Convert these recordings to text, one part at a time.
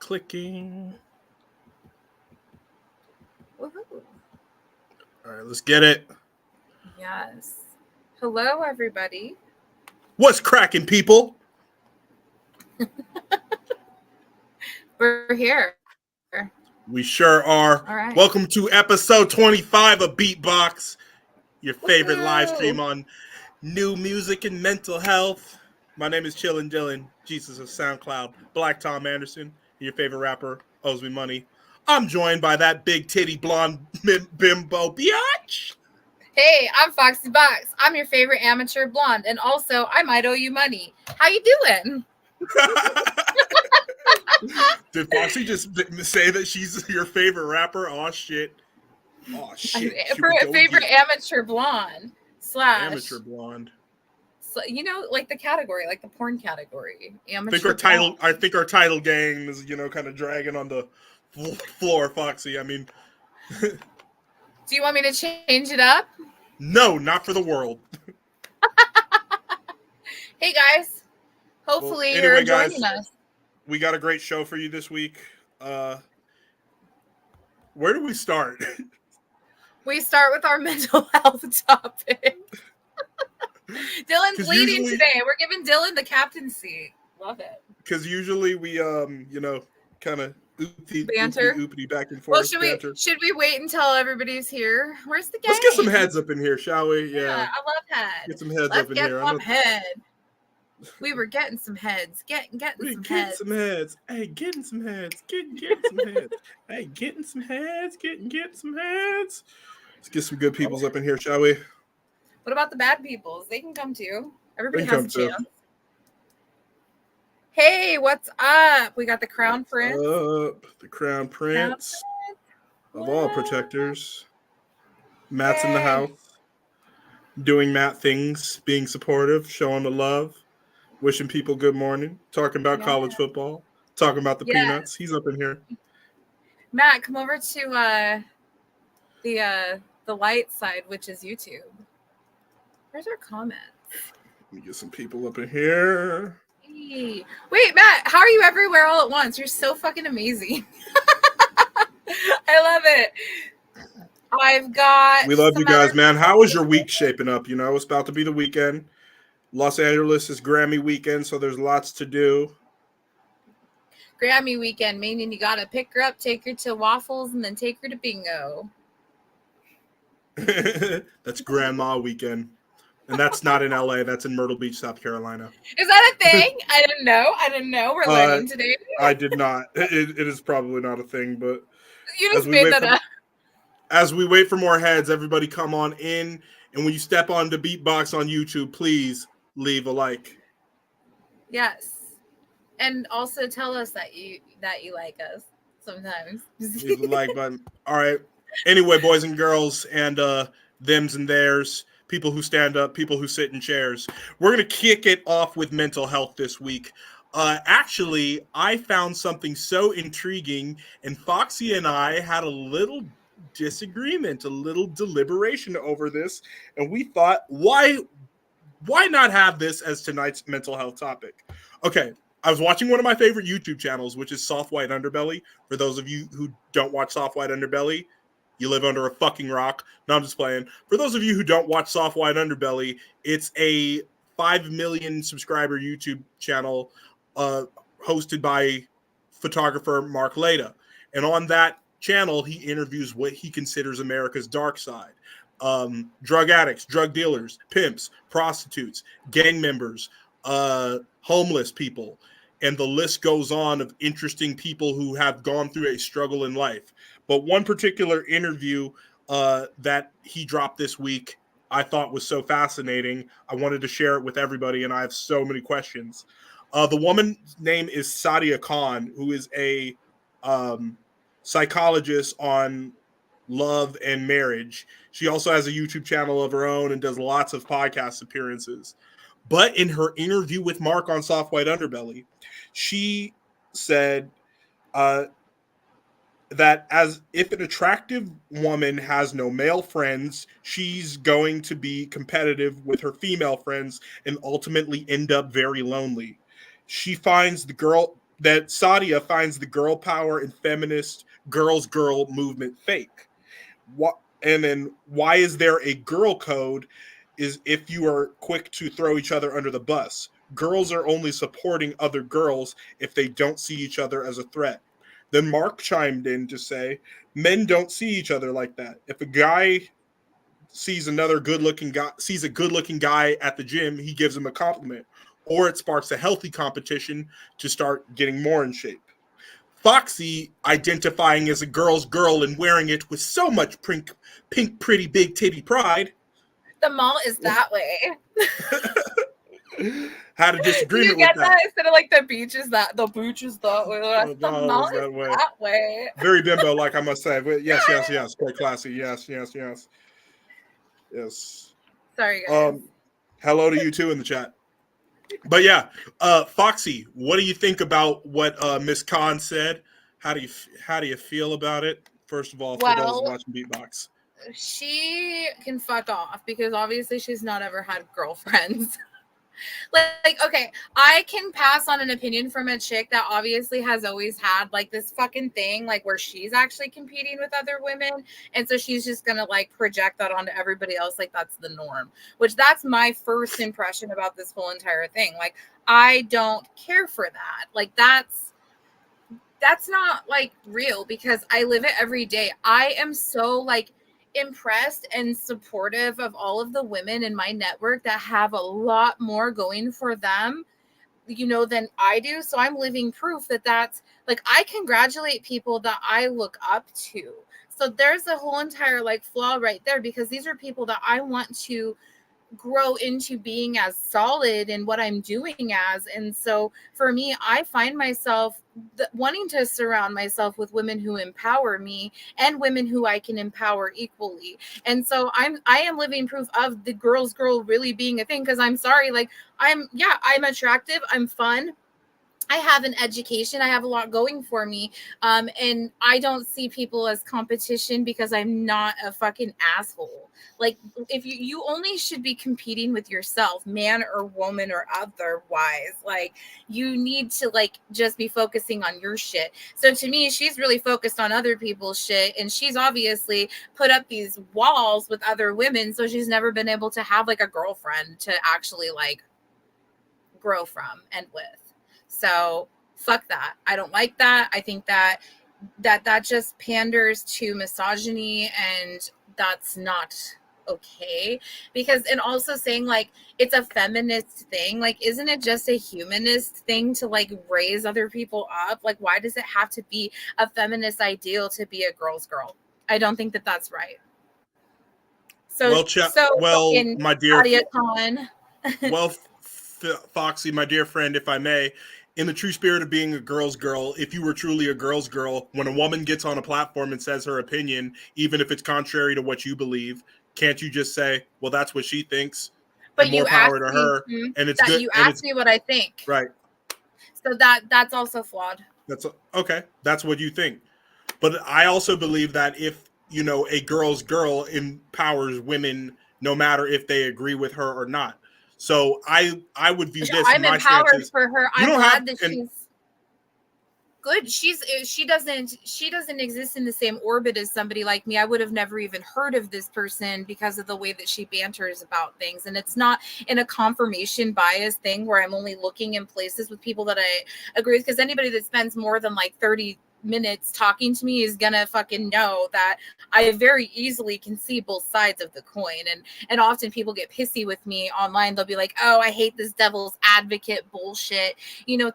Clicking. Woohoo. All right, let's get it. Yes. Hello, everybody. What's cracking, people? We're here. We sure are. All right. Welcome to episode 25 of Beatbox, your favorite live Woohoo. stream on new music and mental health. My name is Chillin' Dylan, Jesus of SoundCloud, Black Tom Anderson, your favorite rapper, owes me money. I'm joined by that big titty blonde bimbo biatch. Hey, I'm Foxy Box. I'm your favorite amateur blonde, and also I might owe you money. How you doing? Did Foxy just say that she's your favorite rapper? Oh shit. Oh shit. Favorite amateur blonde / amateur blonde. You know, like the category, like the porn category. Amateur. I think our title game is, kind of dragging on the floor, Foxy. I mean, do you want me to change it up? No, not for the world. Hey guys, hopefully you're joining us. We got a great show for you this week. Where do we start? We start with our mental health topic. Dylan's leading today. We're giving Dylan the captaincy. Love it. Because usually we, kind of oopty back and forth. Well, should we wait until everybody's here? Where's the game? Let's get some heads up in here, shall we? Yeah, I love heads. Get some heads up in here. Some head. We were getting some heads. Getting some heads. Hey, getting some heads. Getting some heads. Hey, getting some heads. Getting some heads. Let's get some good peoples up in here, shall we? What about the bad peoples? They can come too. Everybody has a chance. Hey, what's up? We got the Crown Prince. The Crown Prince of all protectors. Matt's in the house. Doing Matt things, being supportive, showing the love, wishing people good morning, talking about college football, talking about the peanuts. He's up in here. Matt, come over to the light side, which is YouTube. Where's our comments? Let me get some people up in here. Hey. Wait, Matt, how are you everywhere all at once? You're so fucking amazing. I love it. We love you guys, man. How is your week shaping up? It's about to be the weekend. Los Angeles is Grammy weekend, so there's lots to do. Grammy weekend, meaning you gotta pick her up, take her to Waffles, and then take her to bingo. That's Grandma weekend. And that's not in LA. That's in Myrtle Beach, South Carolina. Is that a thing? I didn't know. We're learning today. I did not. It is probably not a thing, but you just made that up. As we wait for more heads, everybody come on in. And when you step on the Beatbox on YouTube, please leave a like. Yes. And also tell us that you like us sometimes. Leave the like button. All right. Anyway, boys and girls and thems and theirs, people who stand up, people who sit in chairs. We're going to kick it off with mental health this week. Actually, I found something so intriguing, and Foxy and I had a little disagreement, a little deliberation over this, and we thought, why not have this as tonight's mental health topic? Okay, I was watching one of my favorite YouTube channels, which is Soft White Underbelly. For those of you who don't watch Soft White Underbelly, you live under a fucking rock. No, I'm just playing. For those of you who don't watch Soft White Underbelly, it's a 5 million subscriber YouTube channel hosted by photographer Mark Leda. And on that channel, he interviews what he considers America's dark side. Drug addicts, drug dealers, pimps, prostitutes, gang members, homeless people. And the list goes on of interesting people who have gone through a struggle in life. But one particular interview that he dropped this week, I thought was so fascinating. I wanted to share it with everybody, and I have so many questions. The woman's name is Sadia Khan, who is a psychologist on love and marriage. She also has a YouTube channel of her own and does lots of podcast appearances. But in her interview with Mark on Soft White Underbelly, she said that as if an attractive woman has no male friends, she's going to be competitive with her female friends and ultimately end up very lonely. She finds the girl that Sadia finds the girl power and feminist girl movement fake. What and then why is there a girl code? Is if you are quick to throw each other under the bus. Girls are only supporting other girls if they don't see each other as a threat. Then Mark chimed in to say, men don't see each other like that. If a guy sees a good looking guy at the gym, he gives him a compliment. Or it sparks a healthy competition to start getting more in shape. Foxy identifying as a girl's girl and wearing it with so much pink pretty big titty pride. The mall is that way. Had a Do you disagreement with get that. that? Instead of like the beach is that way. The mall Is is that way. that way. Very bimbo, like I must say. But yes. Quite classy. Yes. Sorry, guys. Hello to you too in the chat. But yeah, Foxy, what do you think about what Miss Khan said? How do you feel about it? First of all, for those Well, watching Beatbox, she can fuck off because obviously she's not ever had girlfriends. like, okay, I can pass on an opinion from a chick that obviously has always had like this fucking thing, like where she's actually competing with other women. And so she's just gonna like project that onto everybody else, like that's the norm, which that's my first impression about this whole entire thing. Like, I don't care for that. Like, that's not like real because I live it every day. I am so like impressed and supportive of all of the women in my network that have a lot more going for them, you know, than I do. So I'm living proof that that's like, I congratulate people that I look up to. So there's a whole entire like flaw right there because these are people that I want to grow into being as solid in what I'm doing as. And so for me, I find myself wanting to surround myself with women who empower me and women who I can empower equally. And so I am living proof of the girl's girl really being a thing because I'm sorry, like I'm attractive, I'm fun, I have an education. I have a lot going for me. And I don't see people as competition because I'm not a fucking asshole. Like, if you only should be competing with yourself, man or woman or otherwise. Like, you need to like just be focusing on your shit. So to me, she's really focused on other people's shit, and she's obviously put up these walls with other women, so she's never been able to have like a girlfriend to actually like grow from and with. So fuck that. I don't like that. I think that just panders to misogyny, and that's not okay. Because, and also saying like it's a feminist thing, like isn't it just a humanist thing to like raise other people up? Like, why does it have to be a feminist ideal to be a girl's girl? I don't think that that's right. So fucking my dear, Sadia Khan. well, Foxy, my dear friend, if I may, in the true spirit of being a girl's girl, if you were truly a girl's girl, when a woman gets on a platform and says her opinion, even if it's contrary to what you believe, can't you just say, well, that's what she thinks, But and more you power asked to me her, and it's that good, you and asked it's me what I think. right. So that's also flawed. That's okay. That's what you think. But I also believe that if, a girl's girl empowers women no matter if they agree with her or not. So I would view this, I'm my empowered chances. for her. You I'm don't have, glad that and she's good. She doesn't exist in the same orbit as somebody like me. I would have never even heard of this person because of the way that she banters about things. And it's not in a confirmation bias thing where I'm only looking in places with people that I agree with, because anybody that spends more than like 30 minutes talking to me is gonna fucking know that I very easily can see both sides of the coin. And often people get pissy with me online. They'll be like, oh, I hate this devil's advocate bullshit,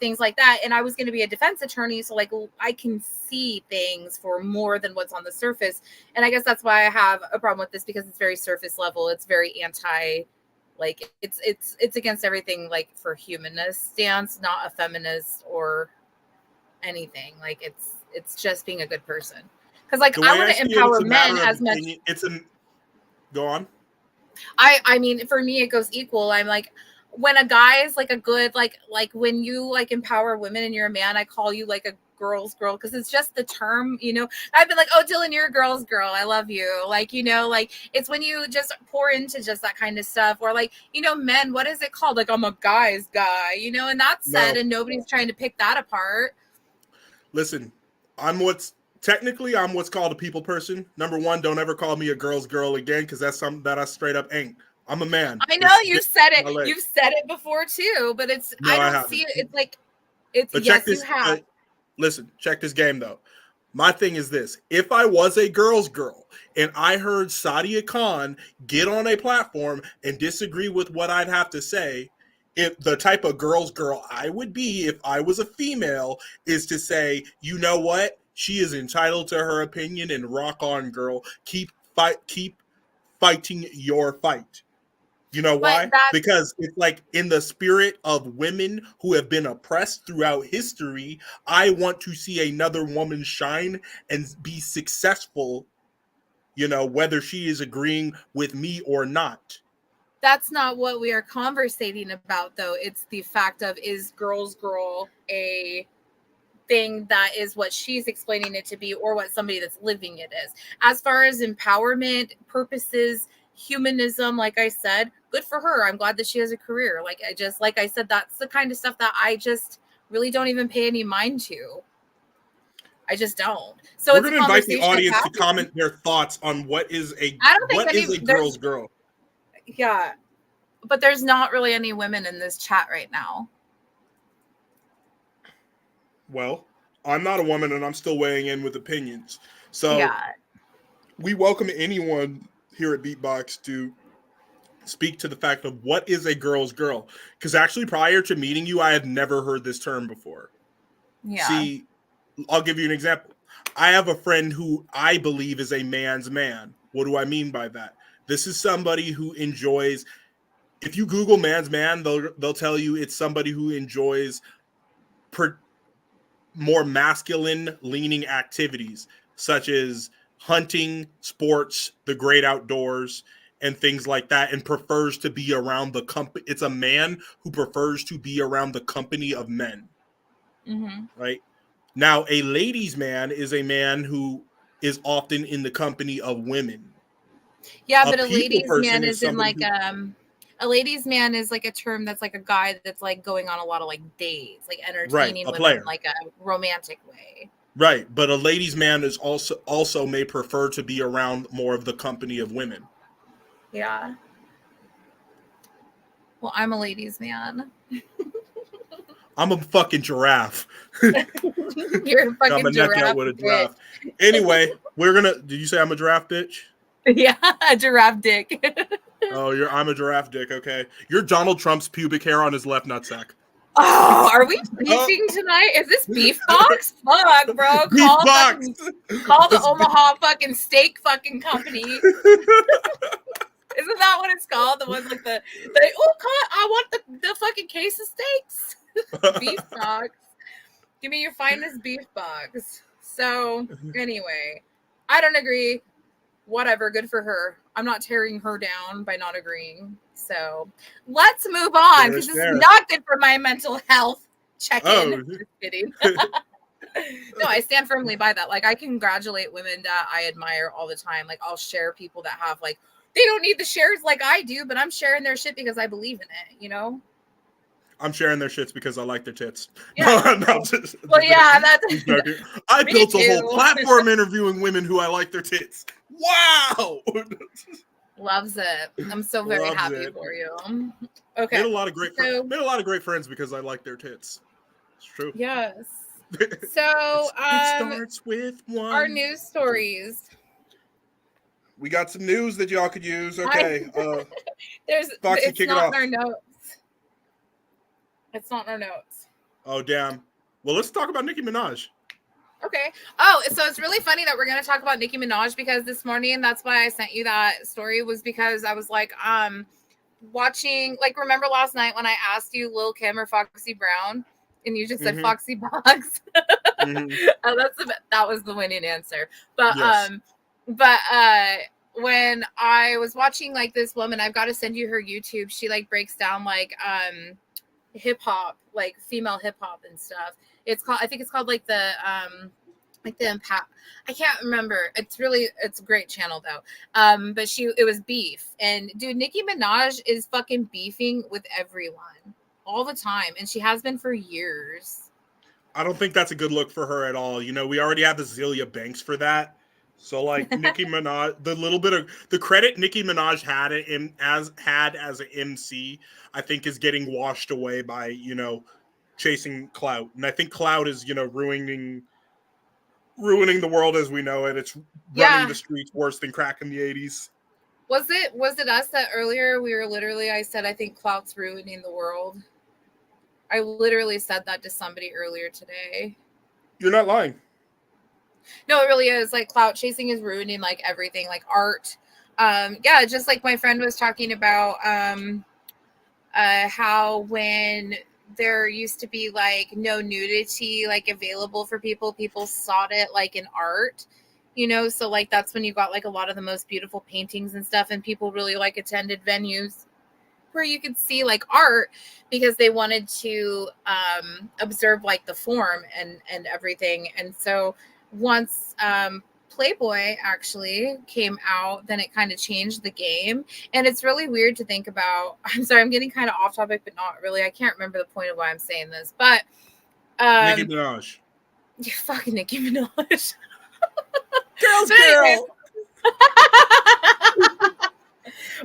things like that. And I was going to be a defense attorney, so like I can see things for more than what's on the surface. And I guess that's why I have a problem with this, because it's very surface level. It's very anti, like it's against everything, like for humanist stance, not a feminist or anything. Like it's just being a good person. Because like I want to empower men as much. Go on. I mean, for me, it goes equal. I'm like, when a guy is like a good, like when you like empower women and you're a man, I call you like a girls girl because it's just the term, you know. I've been like, oh, Dylan, you're a girl's girl. I love you. Like, you know, like it's when you just pour into just that kind of stuff, or like, you know, men, what is it called? Like, I'm a guy's guy, you know, and that's said, No. and nobody's trying to pick that apart. Listen, I'm what's called a people person. Number one, don't ever call me a girl's girl again, because that's something that I straight up ain't. I'm a man. I know It's you've said it. my leg. You've said it before too, but it's No, I I don't see haven't. it. It's like it's But yes, you have. listen, check this game though. My thing is this: if I was a girl's girl and I heard Sadia Khan get on a platform and disagree with what I'd have to say, if the type of girl's girl I would be if I was a female is to say, you know what? She is entitled to her opinion, and rock on, girl. Keep fighting your fight. You know But why? that's Because it's like in the spirit of women who have been oppressed throughout history, I want to see another woman shine and be successful, you know, whether she is agreeing with me or not. that's not what we are conversating about though. It's the fact of, is girls girl a thing that is what she's explaining it to be, or what somebody that's living it is. As far as empowerment purposes, humanism, like I said, good for her. I'm glad that she has a career. Like I said, that's the kind of stuff that I just really don't even pay any mind to. I just don't. So We're it's a going to invite the conversation that's audience to happening. comment their thoughts on what is I don't think any a there's girl's girl. yeah, but there's not really any women in this chat right now. Well, I'm not a woman and I'm still weighing in with opinions. So Yeah. we welcome anyone here at Beatbox to speak to the fact of what is a girl's girl. Because actually, prior to meeting you, I had never heard this term before. Yeah. See, I'll give you an example. I have a friend who I believe is a man's man. What do I mean by that? This is somebody who enjoys. If you Google man's man, they'll tell you it's somebody who enjoys more masculine leaning activities such as hunting, sports, the great outdoors, and things like that, and prefers to be around the company. It's a man who prefers to be around the company of men. Mm-hmm. Right? Now, a ladies' man is a man who is often in the company of women. Yeah, A but a people ladies' person man is is in somebody like who, a ladies' man is like a term that's like a guy that's like going on a lot of like dates, like right, entertaining a women in player. like a romantic way. Right, but a ladies' man is also may prefer to be around more of the company of women. Yeah. Well, I'm a ladies' man. I'm a fucking giraffe. You're a Got my fucking neck out giraffe with a bitch. giraffe. Anyway, we're gonna. Did you say I'm a giraffe bitch? Yeah, a giraffe dick. Oh, I'm a giraffe dick. Okay, you're Donald Trump's pubic hair on his left nutsack. Oh, are we beefing tonight? Is this beef box? Fuck, bro. Beef box. Call the Omaha fucking steak fucking company. Isn't that what it's called? The ones like I want the fucking case of steaks. Beef box. Give me your finest beef box. So anyway, I don't agree. Whatever, good for her. I'm not tearing her down by not agreeing. So let's move on, because this is not good for my mental health. Check in. Oh. Just kidding. No, I stand firmly by that. Like, I congratulate women that I admire all the time. Like, I'll share people that have like, they don't need the shares like I do, but I'm sharing their shit because I believe in it, you know? I'm sharing their shits because I like their tits. Yeah. No, well, yeah, that's I built a too. whole platform interviewing women who I like their tits. Wow. Loves it. I'm so very happy for you. Okay. Made a lot of great friends because I like their tits. It's true. Yes. So it starts with one. Our news stories. We got some news that y'all could use. Okay. Foxy, kick it off. In our notes. It's not in our notes. Oh, damn. Well, let's talk about Nicki Minaj. Okay. Oh, so it's really funny that we're going to talk about Nicki Minaj, because this morning, that's why I sent you that story, was because I was like, watching, like, remember last night when I asked you Lil' Kim or Foxy Brown, and you just said Foxy Box? That was the winning answer. But, yes. When I was watching like this woman, I've got to send you her YouTube. She like breaks down like hip hop, like female hip hop and stuff. It's called, I think it's called like the impact. I can't remember. It's a great channel though. But it was beef, and dude, Nicki Minaj is fucking beefing with everyone all the time, and she has been for years. I don't think that's a good look for her at all. You know, we already have Azealia Banks for that. So like Nicki Minaj, the little bit of the credit Nicki Minaj had as an MC, I think is getting washed away by, you know, chasing clout. And I think clout is, you know, ruining the world as we know it. It's running Yeah. the streets worse than crack in the 80s. Was it us that earlier we were literally, I said I think clout's ruining the world. I literally said that to somebody earlier today. You're not lying. No, it really is. Like clout chasing is ruining like everything, like art. Yeah, just like my friend was talking about how when there used to be like no nudity like available for people sought it like in art, you know, so like that's when you got like a lot of the most beautiful paintings and stuff, and people really like attended venues where you could see like art because they wanted to observe like the form and everything. And so once Playboy actually came out, then it kind of changed the game. And it's really weird to think about. I'm sorry, I'm getting kind of off topic, but not really. I can't remember the point of why I'm saying this, but Nicki Minaj. you fucking Nicki Minaj. Girls, But anyways, girl.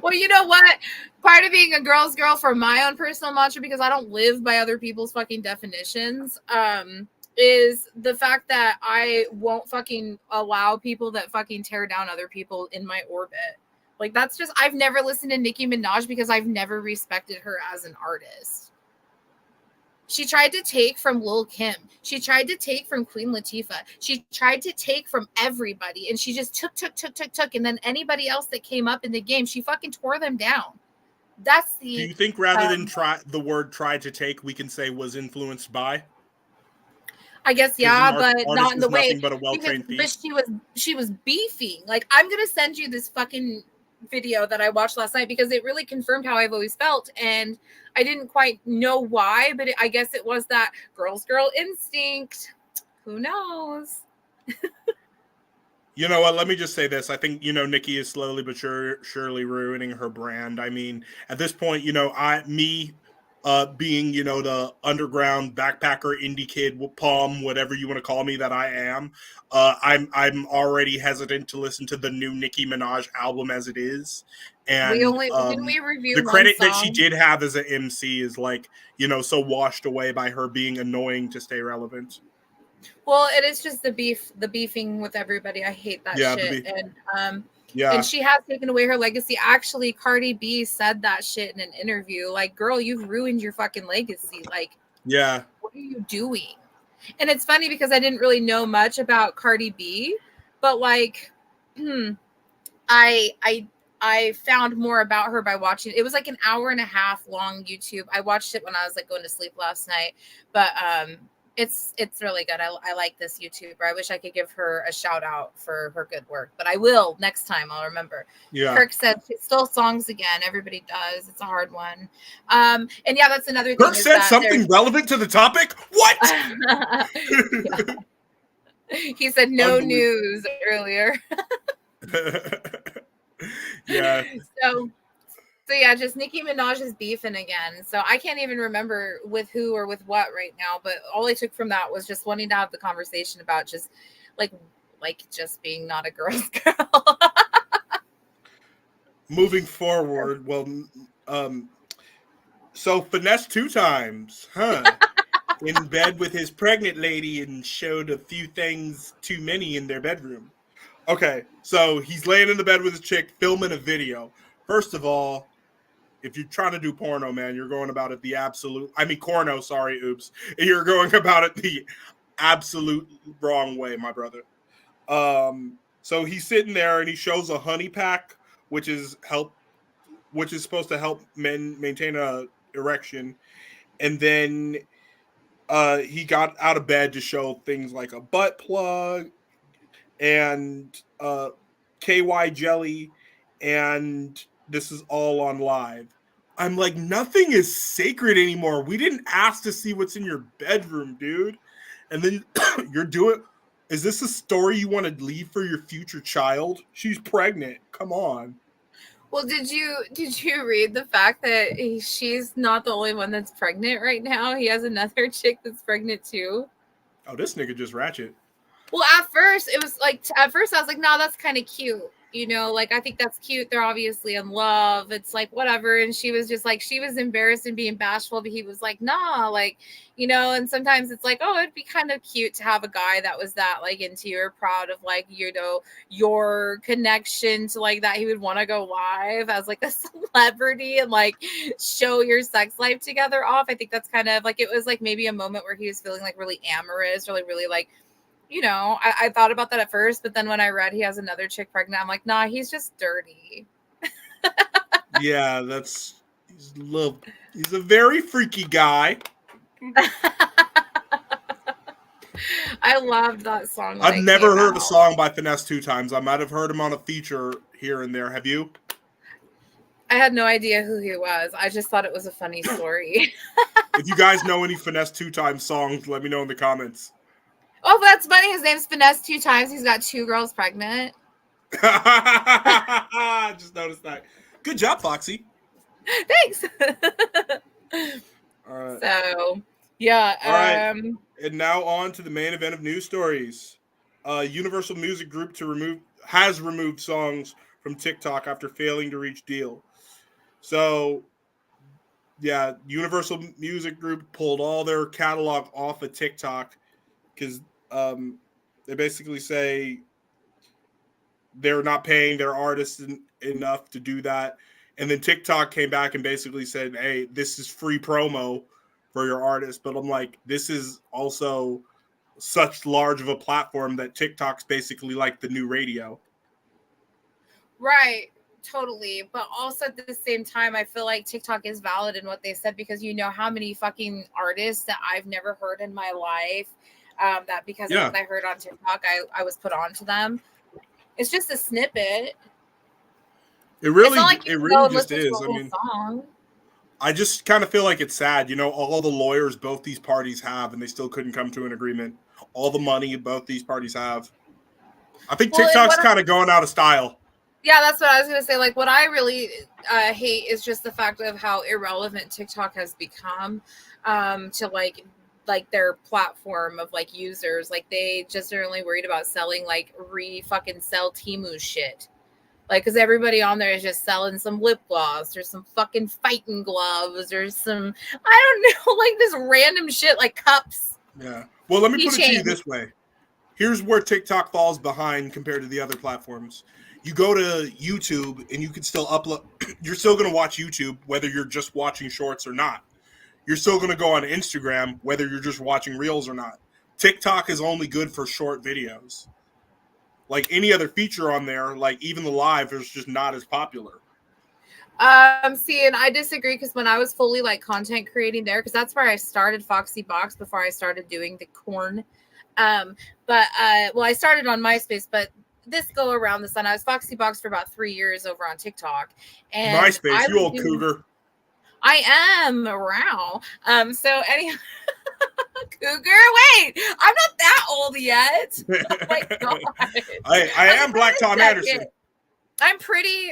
well, you know what? Part of being a girl's girl for my own personal mantra, because I don't live by other people's fucking definitions, is the fact that I won't fucking allow people that fucking tear down other people in my orbit. Like that's just, I've never listened to Nicki Minaj because I've never respected her as an artist. She tried to take from Lil Kim. She tried to take from Queen Latifah. She tried to take from everybody. And she just took. And then anybody else that came up in the game, she fucking tore them down. That's Do the you think rather than try the word tried to take, we can say was influenced by? I guess Because an yeah, but not artist in the is way, nothing but a because well-trained but thief. she was beefing. Like I'm gonna send you this fucking video that I watched last night because it really confirmed how I've always felt, and I didn't quite know why, but I guess it was that girl instinct. Who knows? You know what? Let me just say this. I think, you know, Nicki is slowly but surely ruining her brand. I mean, at this point, you know, being, you know, the underground backpacker indie kid, palm, whatever you want to call me that I am, I'm already hesitant to listen to the new Nicki Minaj album as it is. We And only didn't we review the one credit that she song? did have as an MC is like, you know, so washed away by her being annoying to stay relevant. Well, it is just the beefing with everybody. I hate that Yeah, shit. And yeah, she has taken away her legacy. Actually, Cardi B said that shit in an interview. Like, girl, you've ruined your fucking legacy. Like, yeah. what are you doing? And it's funny because I didn't really know much about Cardi B, but like I I I found more about her by watching. It was like an hour and a half long YouTube. I watched it when I was like going to sleep last night, but it's really good. I like this YouTuber. I wish I could give her a shout out for her good work, but I will next time. I'll remember. Yeah. Kirk said still songs again. Everybody does. It's a hard one. And yeah, that's another thing Kirk is said that something relevant to the topic? What? yeah. He said no news earlier. Yeah. So yeah, just Nicki Minaj is beefing again. So I can't even remember with who or with what right now, but all I took from that was just wanting to have the conversation about just like just being not a girl's girl. Moving forward, well, so finesse 2 times, huh? In bed with his pregnant lady and showed a few things too many in their bedroom. Okay, so he's laying in the bed with his chick, filming a video. First of all, if you're trying to do porno, man, you're going about it the absolute. I mean, corno. Sorry, oops. You're going about it the absolute wrong way, my brother. So he's sitting there and he shows a honey pack, which is supposed to help men maintain a erection, and then he got out of bed to show things like a butt plug and KY jelly, and this is all on live. I'm like, nothing is sacred anymore. We didn't ask to see what's in your bedroom, dude. And then you're doing. Is this a story you want to leave for your future child? She's pregnant. Come on. Well, did you read the fact that she's not the only one that's pregnant right now? He has another chick that's pregnant too. Oh, this nigga just ratchet. Well, at first it was like at first I was like, no, that's kind of cute. You know, like I think that's cute. They're obviously in love. It's like whatever. And she was just like she was embarrassed and being bashful, but he was like, nah, like, you know, and sometimes it's like, oh, it'd be kind of cute to have a guy that was that like into you or proud of like, you know, your connection to like that he would want to go live as like a celebrity and like show your sex life together off. I think that's kind of like it was like maybe a moment where he was feeling like really amorous or like really like you know, I thought about that at first, but then when I read he has another chick pregnant, I'm like, nah, he's just dirty. Yeah, he's a very freaky guy. I loved that song. I've never heard a song by Finesse 2 Times. I might have heard him on a feature here and there. Have you? I had no idea who he was. I just thought it was a funny story. If you guys know any Finesse 2 Times songs, let me know in the comments. Oh, that's funny. His name's Finesse 2 times. He's got 2 girls pregnant. I just noticed that. Good job, Foxy. Thanks. All right. So, yeah. All right. And now on to the main event of news stories. Universal Music Group has removed songs from TikTok after failing to reach deal. So, yeah, Universal Music Group pulled all their catalog off of TikTok because they basically say they're not paying their artists enough to do that. And then TikTok came back and basically said, hey, this is free promo for your artist. But I'm like, this is also such large of a platform that TikTok's basically like the new radio. Right. Totally. But also at the same time, I feel like TikTok is valid in what they said because you know how many fucking artists that I've never heard in my life that because of what I heard on TikTok, I was put on to them. It's just a snippet. It really just is. I mean, song. I just kind of feel like it's sad, you know, all the lawyers both these parties have, and they still couldn't come to an agreement. All the money both these parties have. I think TikTok's kind of going out of style. Yeah, that's what I was going to say. Like, what I really hate is just the fact of how irrelevant TikTok has become to like their platform of like users. Like, they just are only worried about selling like fucking sell Temu shit. Like, because everybody on there is just selling some lip gloss or some fucking fighting gloves or some, I don't know, like this random shit like cups. Yeah. Well, let me put it to you this way. Here's where TikTok falls behind compared to the other platforms. You go to YouTube and you can still upload. You're still going to watch YouTube whether you're just watching shorts or not. You're still going to go on Instagram whether you're just watching reels or not. TikTok is only good for short videos. Like any other feature on there, like even the live is just not as popular. See, and I disagree because when I was fully like content creating there, because that's where I started Foxy Box before I started doing the corn. Well, I started on MySpace, but this go around the sun, I was Foxy Box for about 3 years over on TikTok. And MySpace, you old cougar. I am around. So anyhow, cougar. Wait, I'm not that old yet. Oh my god. I am Black Tom Anderson. I'm pretty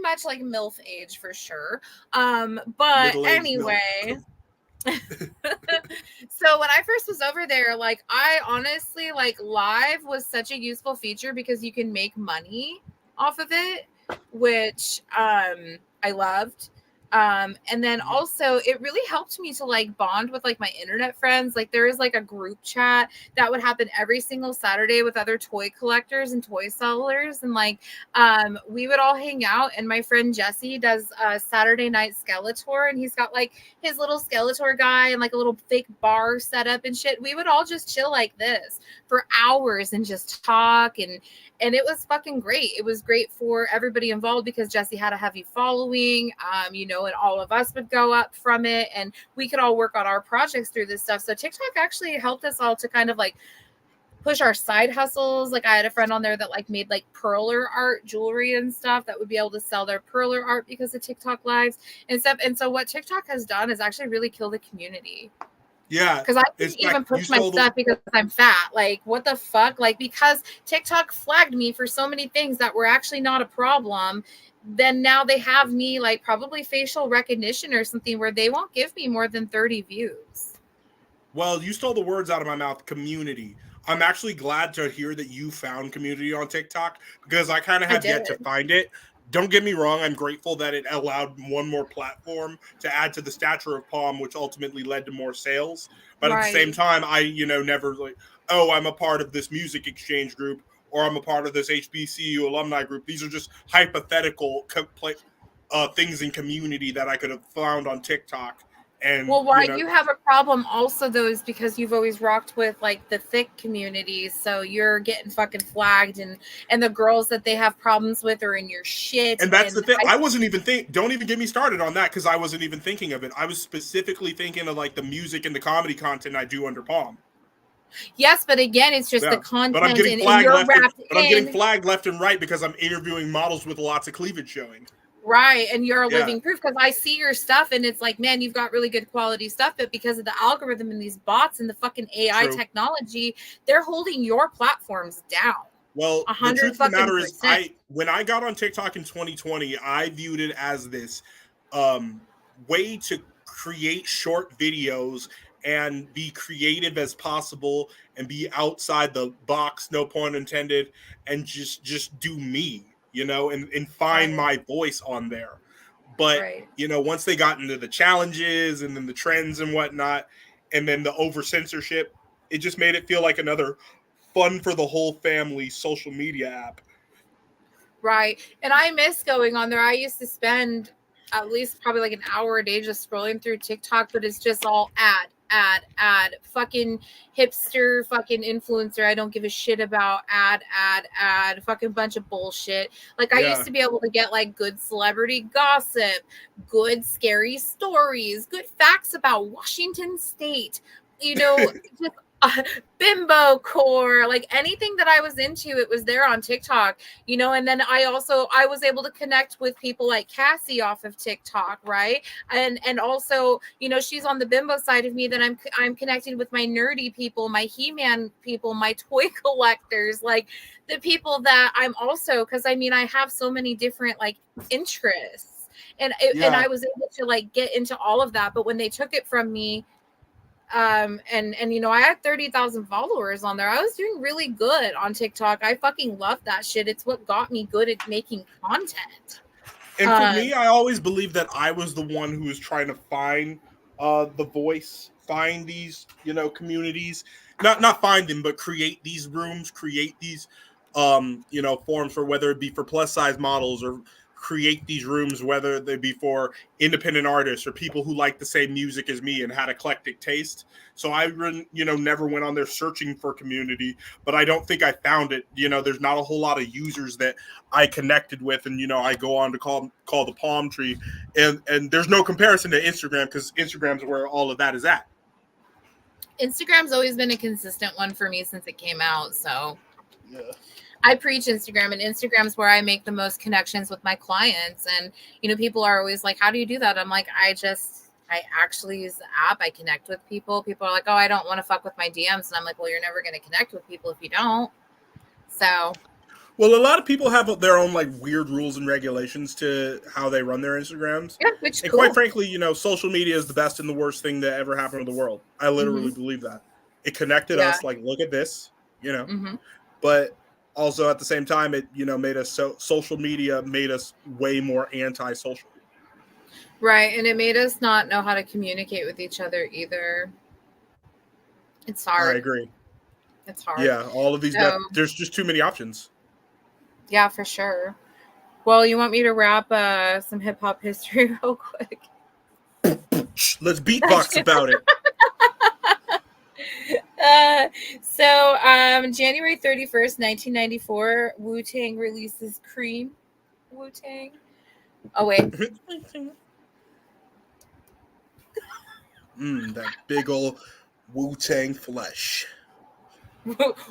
much like MILF age for sure. But anyway. So when I first was over there, like I honestly like live was such a useful feature because you can make money off of it, which I loved. And then also it really helped me to like bond with like my internet friends. Like there is like a group chat that would happen every single Saturday with other toy collectors and toy sellers. And like, we would all hang out and my friend Jesse does a Saturday night Skeletor and he's got like his little Skeletor guy and like a little fake bar set up and shit. We would all just chill like this for hours and just talk and it was fucking great. It was great for everybody involved because Jesse had a heavy following, you know, and all of us would go up from it and we could all work on our projects through this stuff. So TikTok actually helped us all to kind of like push our side hustles. Like I had a friend on there that like made like perler art jewelry and stuff that would be able to sell their perler art because of TikTok lives and stuff. And so what TikTok has done is actually really kill the community. Yeah, Because I it's couldn't like even you push my stole the. stuff because I'm fat. Like, what the fuck? Like, because TikTok flagged me for so many things that were actually not a problem, then now they have me like probably facial recognition or something where they won't give me more than 30 views. Well, you stole the words out of my mouth. Community. I'm actually glad to hear that you found community on TikTok because I kind of I have yet did. to find it. Don't get me wrong, I'm grateful that it allowed one more platform to add to the stature of Palm, which ultimately led to more sales. But at the same Right. time, I, never like, oh, I'm a part of this music exchange group or I'm a part of this HBCU alumni group. These are just hypothetical things in community that I could have found on TikTok. And, Well, why you have a problem also though is because you've always rocked with like the thick community, so you're getting fucking flagged, and the girls that they have problems with are in your shit. And that's the And thing. I wasn't even don't even get me started on that because I wasn't even thinking of it. I was specifically thinking of like the music and the comedy content I do under Palm. Yes, but again, it's just the Yeah. But I'm content, getting and flagged you're left and wrapped but I'm getting in. flagged left and right because I'm interviewing models with lots of cleavage showing. Right, and you're a Yeah. living proof because I see your stuff and it's like, man, you've got really good quality stuff, but because of the algorithm and these bots and the fucking AI True. technology, they're holding your platforms down. Well, the 100 truth of the fucking matter is, percent. when I got on TikTok in 2020, I viewed it as this way to create short videos and be creative as possible and be outside the box, no pun intended, and just do me, and find Right, my voice on there. But right. once they got into the challenges and then the trends and whatnot, and then the over censorship, it just made it feel like another fun for the whole family social media app. Right. And I miss going on there. I used to spend at least probably like an hour a day just scrolling through TikTok, but it's just all ad, fucking hipster, fucking influencer. I don't give a shit about ad, fucking bunch of bullshit. Like I used Yeah. to be able to get like good celebrity gossip, good scary stories, good facts about Washington State, just bimbo core, like anything that I was into, it was there on TikTok, and then I was able to connect with people like Cassie off of TikTok, right? And also, she's on the bimbo side of me, that I'm connecting with my nerdy people, my He-Man people, my toy collectors, like the people that I'm also, because I mean I have so many different like interests, and Yeah. I was able to like get into all of that, but when they took it from me, and I had 30,000 followers on there. I was doing really good on TikTok. I fucking love that shit. It's what got me good at making content. And for me, I always believed that I was the one who was trying to find the voice, find these, communities, not find them, but create these rooms, create these forums, for whether it be for plus size models or create these rooms, whether they be for independent artists or people who like the same music as me and had eclectic taste. So I never went on there searching for community, but I don't think I found it. There's not a whole lot of users that I connected with, and I go on to call the palm tree, and there's no comparison to Instagram because Instagram's where all of that is at. Instagram's always been a consistent one for me since it came out. So Yeah. I preach Instagram, and Instagram's where I make the most connections with my clients. And people are always like, "How do you do that?" I'm like, I actually use the app. I connect with people. People are like, "Oh, I don't want to fuck with my DMs," and I'm like, "Well, you're never going to connect with people if you don't." So Well, a lot of people have their own like weird rules and regulations to how they run their Instagrams. yeah, which And quite cool. frankly, social media is the best and the worst thing that ever happened to the world. I literally Mm-hmm. believe that. It connected Yeah. us, like, look at this. Mm-hmm. But also at the same time, it, made us social media made us way more anti-social. Right. And it made us not know how to communicate with each other either. It's I hard. agree. It's hard. Yeah, all of these So, there's just too many options. yeah, for sure. Well, you want me to wrap some hip hop history real quick? Let's beatbox about it. uh, January 31st, 1994, Wu-Tang releases Cream. Wu-Tang. Oh, wait. That big old Wu-Tang flesh.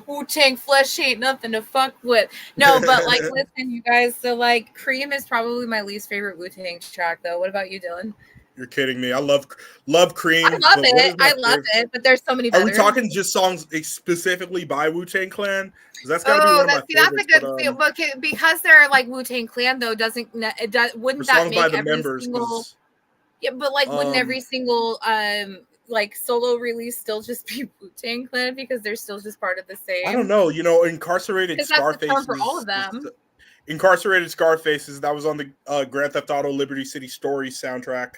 Wu-Tang flesh ain't nothing to fuck with. No, but like, listen, you guys. So like, Cream is probably my least favorite Wu-Tang track, though. What about you, Dylan? You're kidding me. I love I Cream, love but what it. is my I love favorite? it, but there's so many Are we better. talking just songs specifically by Wu-Tang Clan? Because that's got to be Oh, one of my that's a favorites. good feel. But because they're like Wu-Tang Clan, though, For wouldn't that songs by make the every members, single because yeah? But like, wouldn't every single like solo release still just be Wu-Tang Clan because they're still just part of the I don't same? know. Incarcerated Because that's the term for all of Scarfaces. them. Incarcerated Scarfaces. That was on the Grand Theft Auto Liberty City Stories soundtrack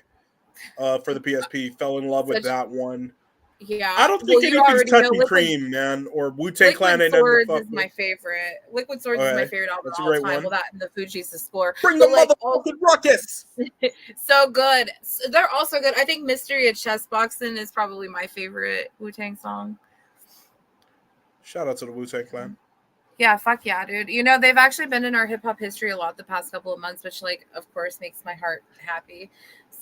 for the PSP. Fell in love with Such that one. I yeah. don't Well, think you anything's already know touching Cream, man, or Wu-Tang Clan Liquid ain't nothing to Swords fuck is with. my favorite. Liquid Swords is my Okay, favorite album that's a of all great time. Well, one. that and the Fugees Explore. Bring the But like, oh, motherfucking ruckus. so good. They're also good. I think Mystery of Chess Boxing is probably my favorite Wu-Tang song. Shout out to the Wu-Tang Clan. Yeah, fuck yeah, dude. You know, they've actually been in our hip hop history a lot the past couple of months, which, like, of course, makes my heart happy.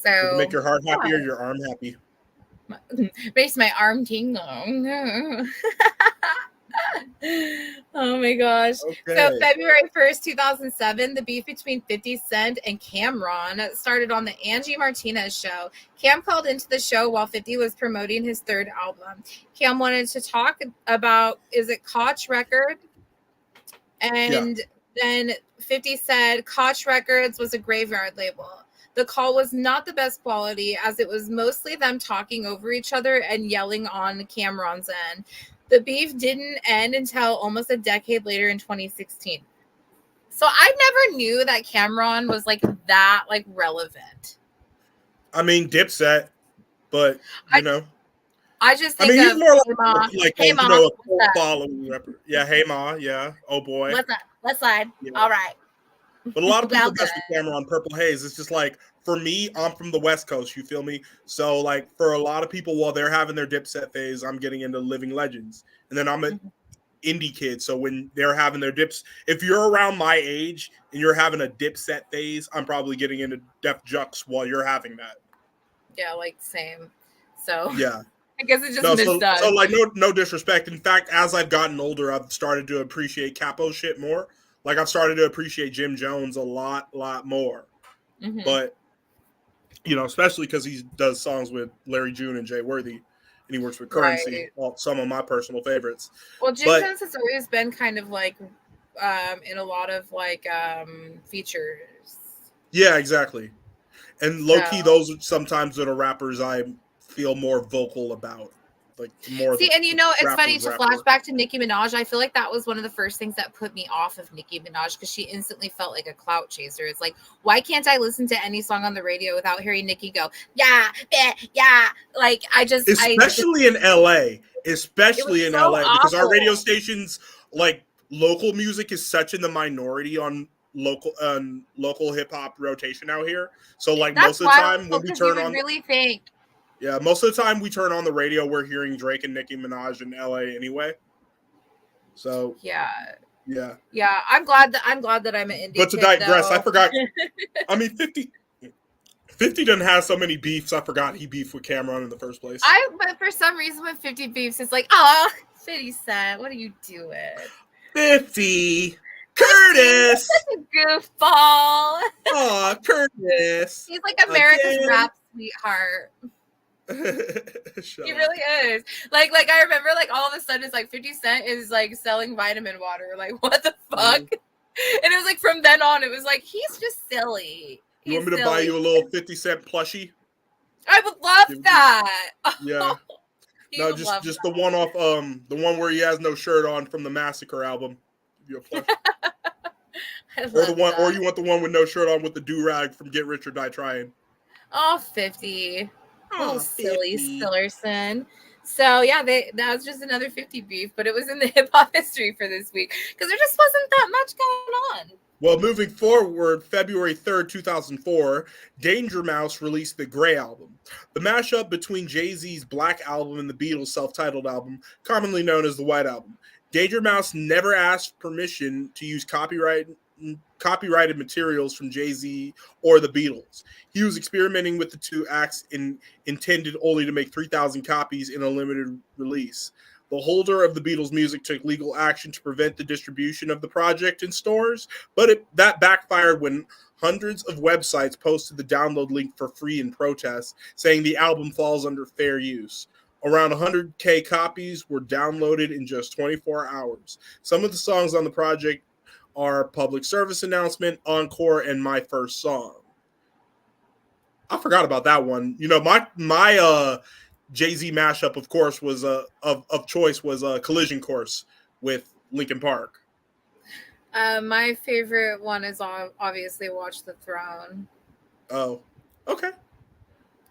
Did it make So, your heart happy yeah. or your arm happy? Makes my arm tingle. Oh my gosh. Okay. So February 1st, 2007, the beef between 50 Cent and Cameron started on the Angie Martinez show. Cam called into the show while 50 was promoting his third album. Cam wanted to talk about, is it Koch Record? And then 50 said Koch Records was a graveyard label. The call was not the best quality as it was mostly them talking over each other and yelling on Cameron's end. The beef didn't end until almost a decade later in 2016. So I never knew that Cameron was like that, like, relevant. I mean, Dipset, but I just think he's of more Hey a Ma, cult following rapper. Yeah, Hey Ma, yeah. Oh boy. Let's slide. Yeah. All right. But a lot of people mess with Cameron Purple Haze. It's just like, for me, I'm from the West Coast, you feel me? So like for a lot of people, while they're having their Dipset phase, I'm getting into Living Legends. And then I'm an indie kid. So when they're having their dips, if you're around my age and you're having a Dipset phase, I'm probably getting into Def Jux while you're having that. Yeah, like same. So yeah. I guess it just missed us. So like no disrespect. In fact, as I've gotten older, I've started to appreciate Capo shit more. Like I've started to appreciate Jim Jones a lot more. Mm-hmm. But especially because he does songs with Larry June and Jay Worthy, and he works with Currency. Well, some of my personal favorites. Well, Jim Jones has always been kind of like in a lot of like features. Yeah, exactly. And low key, those sometimes are the rappers I feel more vocal about. Like more. See, and it's funny to flash back to Nicki Minaj. I feel like that was one of the first things that put me off of Nicki Minaj because she instantly felt like a clout chaser. It's like, why can't I listen to any song on the radio without hearing Nicki go, yeah, yeah? Like especially in LA, because our radio stations, like local music, is such in the minority on local hip hop rotation out here. So like most of the time when we turn on, yeah, most of the time we turn on the radio, we're hearing Drake and Nicki Minaj in LA anyway. So yeah. I'm glad that I'm an indie. But to digress, I forgot. I mean, 50 doesn't have so many beefs. I forgot he beefed with Cameron in the first place. But for some reason, when 50 beefs, it's like, oh, 50 Cent, what are you doing? 50 Curtis, such a goofball. Oh, Curtis. He's like America's rap sweetheart. He really is. Like I remember, like all of a sudden, it's like 50 Cent is like selling vitamin water. Like, what the fuck? And it was like from then on, it was like he's just silly. You want me to buy you a little 50 Cent plushie? I would love that. Yeah. No, just the one off the one where he has no shirt on from the Massacre album. Give you a plushie. Or the one, or you want the one with no shirt on with the do-rag from Get Rich or Die Trying. Oh, 50. Oh, silly Stillerson. So yeah, that was just another 50 beef, but it was in the hip hop history for this week because there just wasn't that much going on. Well, moving forward, February 3rd, 2004, Danger Mouse released the Grey album, the mashup between Jay-Z's Black album and the Beatles' self-titled album, commonly known as the White Album. Danger Mouse never asked permission to use copyrighted materials from Jay-Z or the Beatles. He was experimenting with the two acts intended only to make 3,000 copies in a limited release. The holder of the Beatles' music took legal action to prevent the distribution of the project in stores, but that backfired when hundreds of websites posted the download link for free in protest, saying the album falls under fair use. Around 100K copies were downloaded in just 24 hours. Some of the songs on the project are Public Service Announcement, Encore, and My First Song. I forgot about that one. You know, my Jay-Z mashup, of course, was of choice was Collision Course with Linkin Park. My favorite one is obviously Watch the Throne. Oh, okay.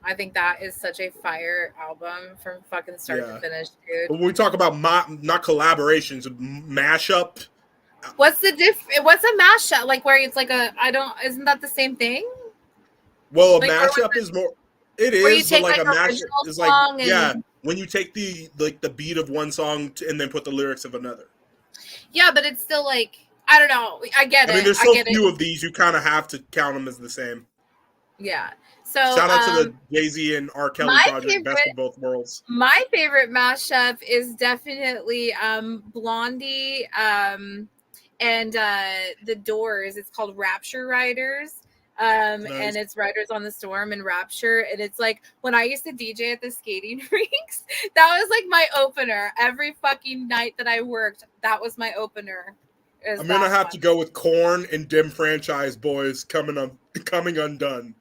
I think that is such a fire album from fucking start to finish, dude. But when we talk about not collaborations, mashup. What's a mashup? Like where it's like isn't that the same thing? Well, a mashup is more. It is, but like a mashup is like when you take the beat of one song and then put the lyrics of another. Yeah, but it's still like I don't know. I get it. I mean, there's so few of these, you kind of have to count them as the same. Yeah. So shout out to the Jay-Z and R. Kelly project, best of both worlds. My favorite mashup is definitely Blondie and the Doors. It's called Rapture Riders. Nice. And it's Riders on the Storm and Rapture. And it's like when I used to DJ at the skating rinks, that was like my opener. Every fucking night that I worked, that was my opener. I'm gonna have to go with Korn and Dim Franchise Boys coming undone.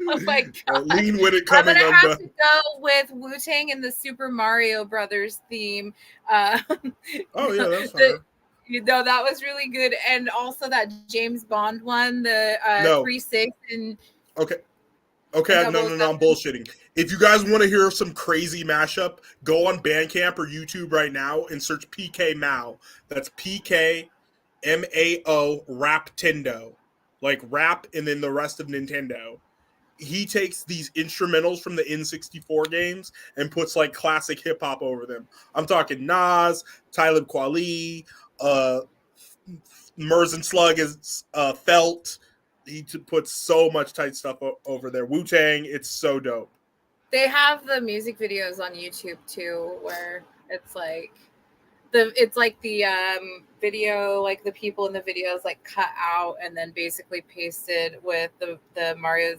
Oh my god! Lean with it coming undone. I'm gonna have to go with Wu-Tang and the Super Mario Brothers theme. Oh yeah, that's fine. That was really good, and also that James Bond one, the 3-6 and. Okay, no, I'm bullshitting. If you guys want to hear some crazy mashup, go on Bandcamp or YouTube right now and search PK Mao. That's PK MAO Raptendo. Like rap and then the rest of Nintendo. He takes these instrumentals from the N64 games and puts like classic hip hop over them. I'm talking Nas, Talib Kweli, Mers and Slug is Felt. He puts so much tight stuff over there. Wu-Tang, it's so dope. They have the music videos on YouTube too, where it's like the video, like the people in the videos like cut out and then basically pasted with the Mario's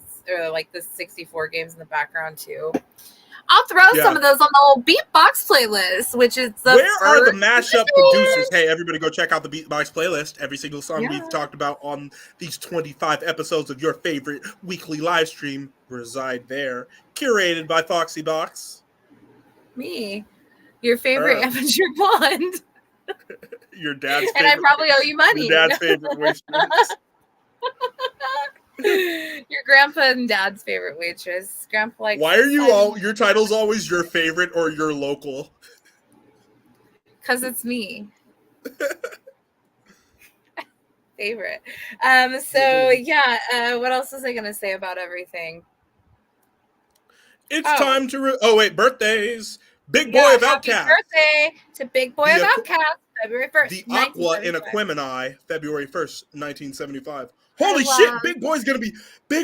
like the 64 games in the background too. I'll throw some of those on the whole Beatbox playlist, which is where are the mashup producers? Hey, everybody go check out the Beatbox playlist. Every single song we've talked about on these 25 episodes of your favorite weekly live stream reside there. Curated by Foxy Box. Me. Your favorite amateur blonde. Your dad's favorite. And I probably owe you money. Your dad's favorite waitress. Your grandpa and dad's favorite waitress. Grandpa likes. Why are you all? Your title's always your favorite or your local. Because it's me. Favorite. So yeah. What else was I gonna say about everything? It's time to. Birthdays. Big Boy of Outcast. Happy birthday to Big Boy of Outcast, February 1st. The Aqua in Aquemini, February 1st, 1975. Holy shit, Big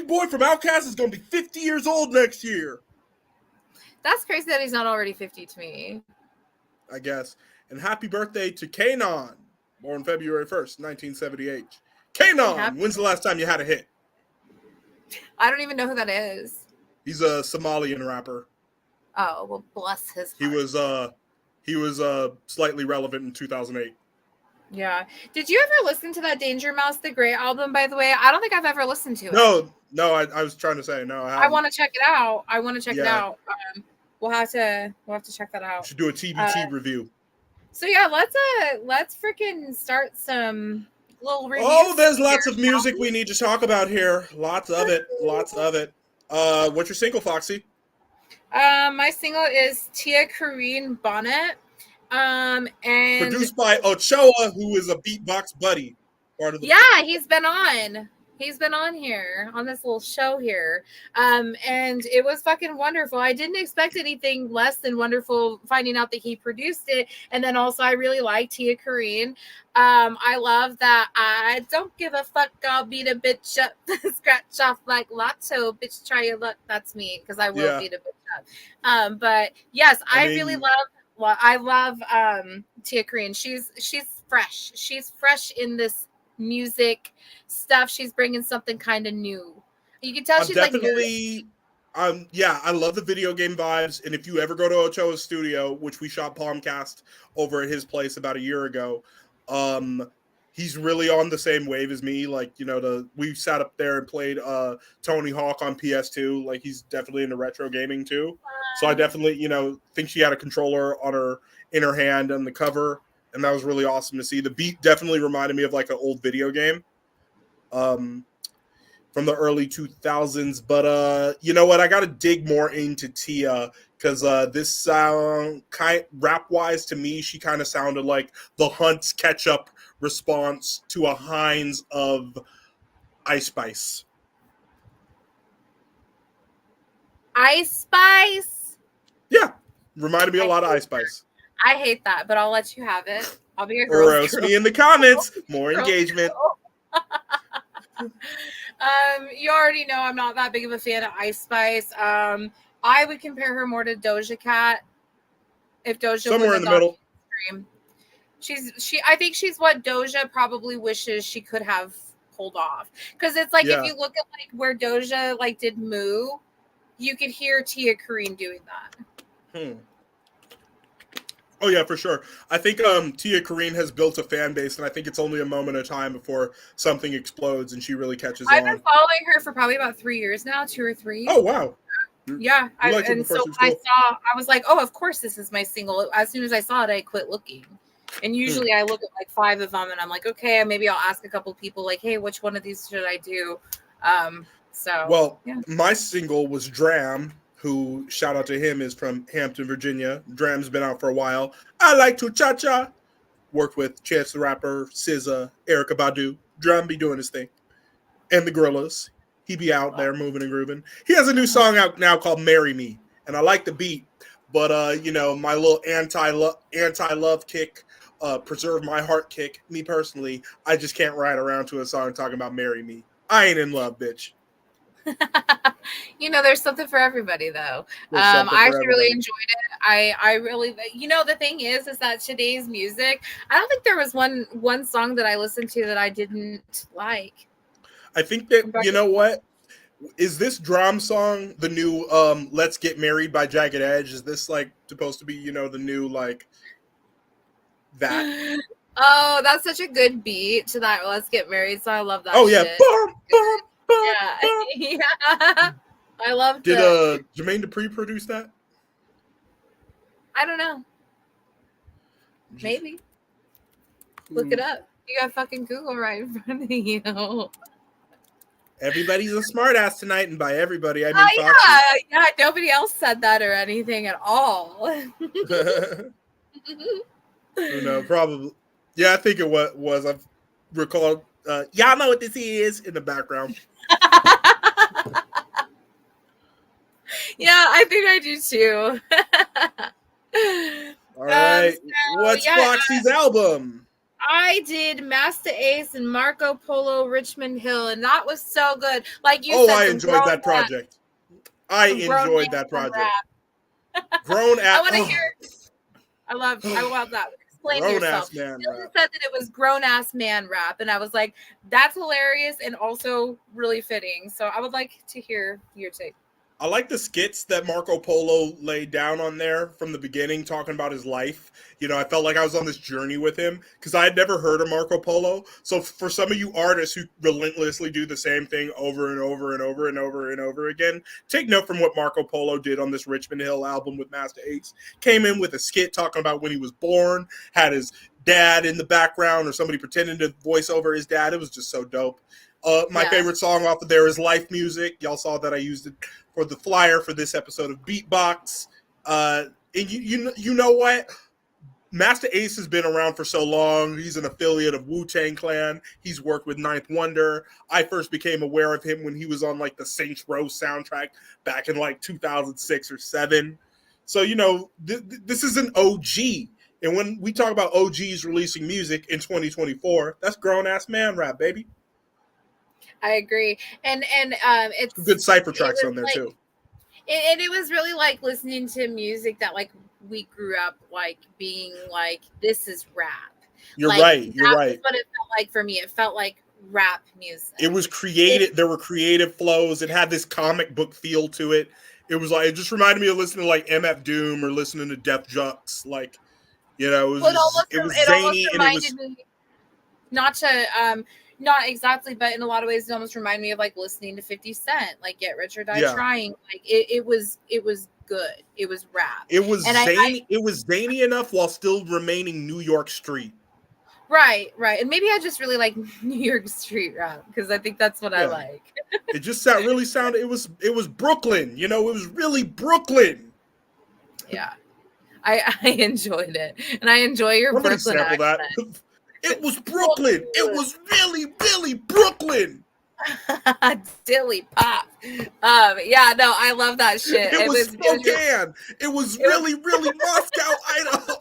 Boy from Outkast is going to be 50 years old next year. That's crazy that he's not already 50 to me. I guess. And happy birthday to Kanon, born February 1st, 1978. Kanon, when's the last time you had a hit? I don't even know who that is. He's a Somalian rapper. Oh, well, bless his heart. He was slightly relevant in 2008. Yeah. Did you ever listen to that Danger Mouse the Grey album, by the way? I don't think I've ever listened to it. No, I was trying to say no. I want to check it out. It out. We'll have to check that out. We should do a TBT review. So yeah, let's freaking start some little reviews. Oh, there's lots of music we need to talk about here. Lots of it. What's your single, Foxy? My single is Tia Kareen Bonnet. And produced by Ochoa, who is a beatbox buddy. He's been on. He's been on here on this little show here. And it was fucking wonderful. I didn't expect anything less than wonderful finding out that he produced it. And then also I really like Tia Kareen. I love that I don't give a fuck, I'll beat a bitch up, scratch off like Lotto, bitch try your luck. That's me, because I will beat a bitch up. But yes, I I really mean, love. Well, I love Tia Korean. She's fresh. She's fresh in this music stuff. She's bringing something kind of new. You can tell I'm she's like nervous. definitely, yeah, I love the video game vibes. And if you ever go to Ochoa's studio, which we shot Palmcast over at his place about a year ago, um, he's really on the same wave as me. Like, we sat up there and played Tony Hawk on PS2. Like, he's definitely into retro gaming too. So I definitely, think she had a controller on her in her hand on the cover, and that was really awesome to see. The beat definitely reminded me of like an old video game. Um, from the early 2000s. But you know what? I got to dig more into Tia because this sound, rap wise, to me, she kind of sounded like the Hunt's ketchup response to a Heinz of Ice Spice. Ice Spice. Yeah, reminded me a lot of Ice Spice. I hate that, but I'll let you have it. I'll be a girl. Roast me in the comments. More engagement. You already know I'm not that big of a fan of Ice Spice. I would compare her more to Doja Cat. If Doja Somewhere in the middle. Stream. I think she's what Doja probably wishes she could have pulled off. Because it's like if you look at like where Doja like did Moo, you could hear Tia Korean doing that. Oh yeah, for sure. I think Tia Korean has built a fan base, and I think it's only a moment of time before something explodes and she really catches on. I've been following her for probably about 3 years now, 2 or 3. Oh wow. Yeah, and so I was like, oh, of course this is my single. As soon as I saw it, I quit looking. And usually I look at like 5 of them, and I'm like, okay, maybe I'll ask a couple people like, hey, which one of these should I do? My single was Dram, who, shout out to him, is from Hampton, Virginia. Dram's been out for a while. I like to cha-cha. Worked with Chance the Rapper, SZA, Erykah Badu. Dram be doing his thing. And the Gorillas. He be out there moving and grooving. He has a new song out now called Marry Me. And I like the beat. But, my little anti-love kick, preserve my heart kick, me personally, I just can't ride around to a song talking about Marry Me. I ain't in love, bitch. There's something for everybody though. I actually really enjoyed it. I really, the thing is that today's music, I don't think there was one song that I listened to that I didn't like. I think that, you know what? Is this Drum song the new Let's Get Married by Jagged Edge? Is this like supposed to be, the new like that? Oh, that's such a good beat to that Let's Get Married. So I love that. Oh yeah. Bum, bum. Yeah. I loved it. Did Jermaine Dupri produce that? I don't know. Maybe. Look it up. You got fucking Google right in front of you. Everybody's a smart ass tonight, and by everybody I mean Foxy. Yeah, nobody else said that or anything at all. No, probably. Yeah, I think it was. I've recalled. Y'all know what this is in the background. Yeah, I think I do too. All right. What's Foxy's album? I did Master Ace and Marco Polo Richmond Hill, and that was so good. Like you said, I enjoyed that project. Grown ass. I want to hear. I love that. Explain grown yourself. Ass man Dylan said that it was grown ass man rap, and I was like, that's hilarious and also really fitting. So I would like to hear your take. I like the skits that Marco Polo laid down on there from the beginning, talking about his life. I felt like I was on this journey with him because I had never heard of Marco Polo. So for some of you artists who relentlessly do the same thing over and over and over and over and over again, take note from what Marco Polo did on this Richmond Hill album with Master Ace. Came in with a skit talking about when he was born, had his dad in the background or somebody pretending to voice over his dad. It was just so dope. My favorite song off of there is Life Music. Y'all saw that I used it for the flyer for this episode of Beatbox. And you know what? Master Ace has been around for so long. He's an affiliate of Wu-Tang Clan. He's worked with Ninth Wonder. I first became aware of him when he was on like the Saints Row soundtrack back in like 2006 or 7. So, this is an OG. And when we talk about OGs releasing music in 2024, that's grown-ass man rap, baby. I agree. And it's good cypher tracks on there too. And it was really like listening to music that like we grew up like being like, this is rap. You're Like right. You're that was right. what it felt like for me. It felt like rap music. It was creative. There were creative flows. It had this comic book feel to it. It was like, it just reminded me of listening to like MF Doom or listening to Def Jux. Like, you know, it was It almost zany and it reminded was, me, not to not exactly, but in a lot of ways it almost reminded me of like listening to 50 Cent, like Get Rich or Die yeah, Trying. Like it was good. It was rap. it was And I zany. It was zany enough while still remaining New York street. right. And maybe I just really like New York street rap because I think that's what I Yeah. like. It just really sounded, it was Brooklyn, you know, it was really Brooklyn. Yeah. I enjoyed it. And I enjoy your Somebody Brooklyn sample that. accent. It was Brooklyn. It was really, really Brooklyn. Dilly pop. Yeah, no, I love that shit. It was It Spokane. It was really, really Moscow, Idaho.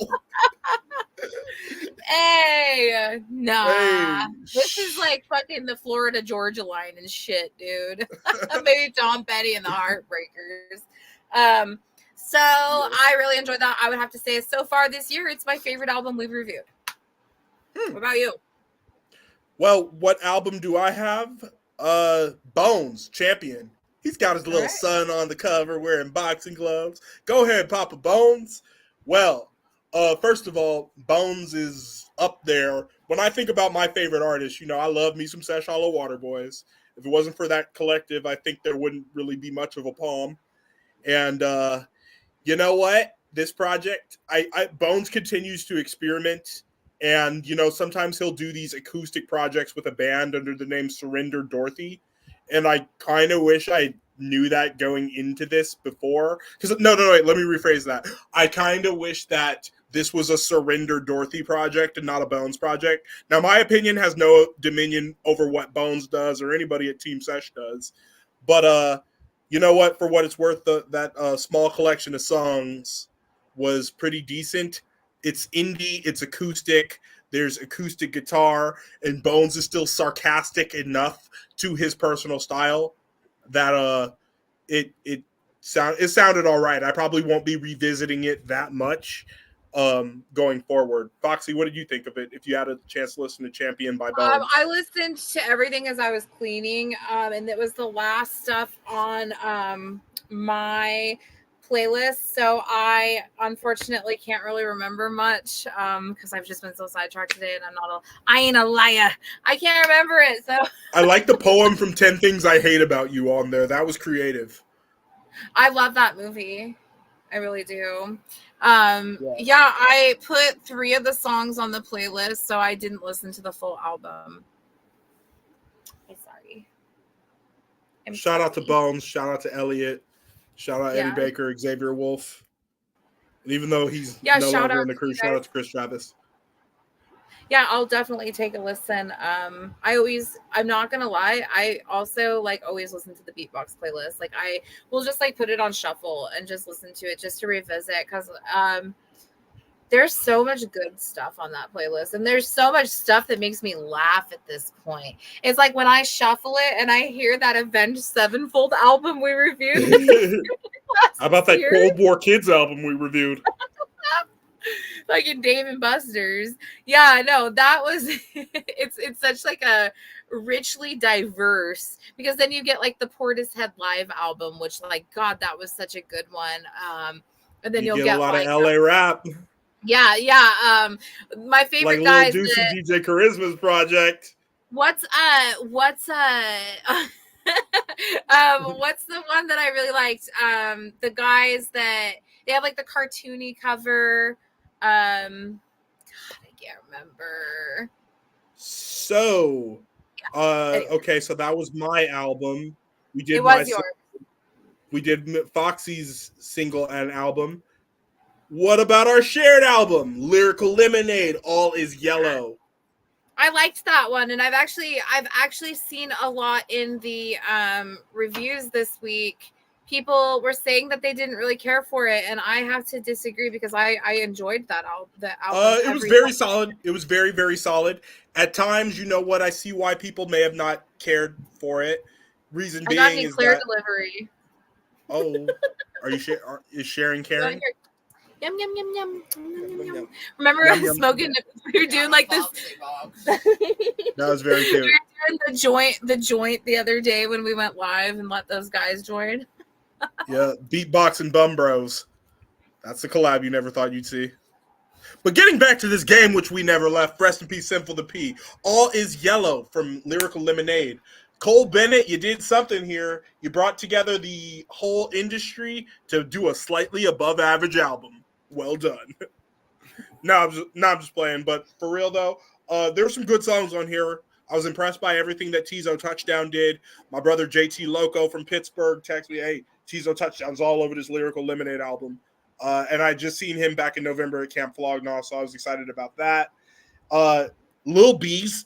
Hey, nah. Hey. This is like fucking the Florida Georgia line and shit, dude. Maybe Tom Petty and the Heartbreakers. So I really enjoyed that. I would have to say so far this year, it's my favorite album we've reviewed. What about you? Well, what album do I have? Bones, Champion. He's got his little son on the cover wearing boxing gloves. Go ahead, Papa Bones. Well, first of all, Bones is up there. When I think about my favorite artists, you know, I love me some Sesh Hollow Waterboys. If it wasn't for that collective, I think there wouldn't really be much of a palm. And you know what? This project, Bones continues to experiment. And, you know, sometimes he'll do these acoustic projects with a band under the name Surrender Dorothy. And I kind of wish I knew that going into this before. Because, no, wait, let me rephrase that. I kind of wish that this was a Surrender Dorothy project and not a Bones project. Now, my opinion has no dominion over what Bones does or anybody at Team Sesh does. But, you know what? For what it's worth, that small collection of songs was pretty decent. It's indie, it's acoustic, there's acoustic guitar, and Bones is still sarcastic enough to his personal style that it sounded all right. I probably won't be revisiting it that much going forward. Foxy, what did you think of it? If you had a chance to listen to Champion by Bones, I listened to everything as I was cleaning, and it was the last stuff on my playlist. So I unfortunately can't really remember much because I've just been so sidetracked today, and I ain't a liar. I can't remember it. So I like the poem from 10 Things I Hate About You on there. That was creative. I love that movie. I really do. Yeah, I put 3 of the songs on the playlist, so I didn't listen to the full album. I'm sorry. Shout out to Bones. Shout out to Elliot. Shout out Eddie Baker, Xavier Wolf. And even though he's no longer in the crew, shout out to Chris Travis. Yeah, I'll definitely take a listen. I'm not gonna lie, I also like always listen to the Beatbox playlist. Like I will just like put it on shuffle and just listen to it just to revisit because there's so much good stuff on that playlist, and there's so much stuff that makes me laugh at this point. It's like when I shuffle it and I hear that Avenged Sevenfold album we reviewed. How about that Cold War Kids album we reviewed? Like in Dave and Buster's. Yeah, no, that was it's such like a richly diverse, because then you get like the Portishead Live album, which like God, that was such a good one. And then you'll get a lot like, of LA rap. Yeah. My favorite like guys, Lil Deuce and DJ Charisma's project. What's what's the one that I really liked? The guys that they have like the cartoony cover. God, I can't remember. So, okay, so that was my album. We did. It was yours. We did Foxy's single and album. What about our shared album, Lyrical Lemonade? All is Yellow. I liked that one, and I've actually seen a lot in the reviews this week. People were saying that they didn't really care for it, and I have to disagree because I enjoyed that album. It was very solid. It was very, very solid. At times, you know what? I see why people may have not cared for it. Reason being is that delivery. Oh, is sharing caring? Yum yum yum yum. Yum, yum, yum. Remember Yum, yum. smoking? We were doing like this. That was very cute. We were doing the joint the other day when we went live and let those guys join. Yeah, beatbox and bum bros. That's the collab you never thought you'd see. But getting back to this game, which we never left, rest in peace, Sinful the P. All is Yellow from Lyrical Lemonade. Cole Bennett, you did something here. You brought together the whole industry to do a slightly above average album. Well done. I'm just playing. But for real though, there's some good songs on here. I was impressed by everything that Tizo Touchdown did. My brother JT Loco from Pittsburgh texted me, "Hey, Tizo Touchdown's all over this Lyrical Lemonade album." And I just seen him back in November at Camp Flognaw, so I was excited about that. Lil B's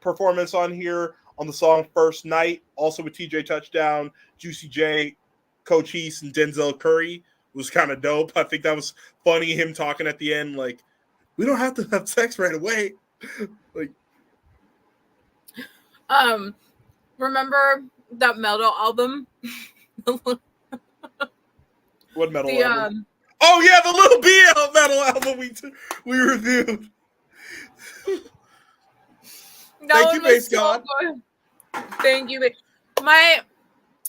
performance on here on the song First Night, also with TJ Touchdown, Juicy J, Coach Heese, and Denzel Curry was kind of dope. I think that was funny, him talking at the end, like, we don't have to have sex right away. Like, remember that metal album? what metal album? Oh yeah, the Lil BL metal album we reviewed. Thank you, Bass God. Thank you.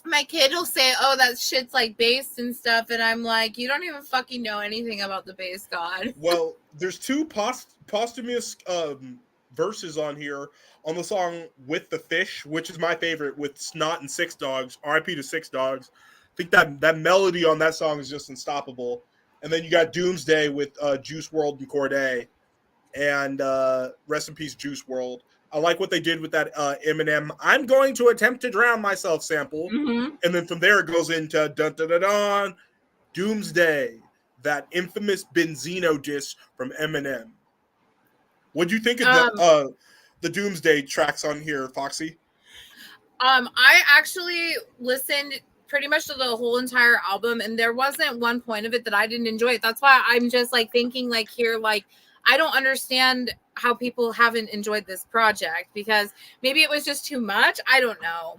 My kid will say, "Oh, that shit's like bass and stuff," and I'm like, "You don't even fucking know anything about the Bass God." Well, there's two posthumous verses on here on the song "With the Fish," which is my favorite, with Snot and Six Dogs. R.I.P. to Six Dogs. I think that melody on that song is just unstoppable. And then you got Doomsday with Juice WRLD and Cordae, and rest in peace, Juice WRLD. I like what they did with that Eminem "I'm going to attempt to drown myself" sample. Mm-hmm. And then from there it goes into dun dun dun dun, Doomsday, that infamous Benzino diss from Eminem. What do you think of the Doomsday tracks on here, Foxy? I actually listened pretty much to the whole entire album, and there wasn't one point of it that I didn't enjoy. That's why I'm just like thinking like here, like I don't understand how people haven't enjoyed this project, because maybe it was just too much. I don't know.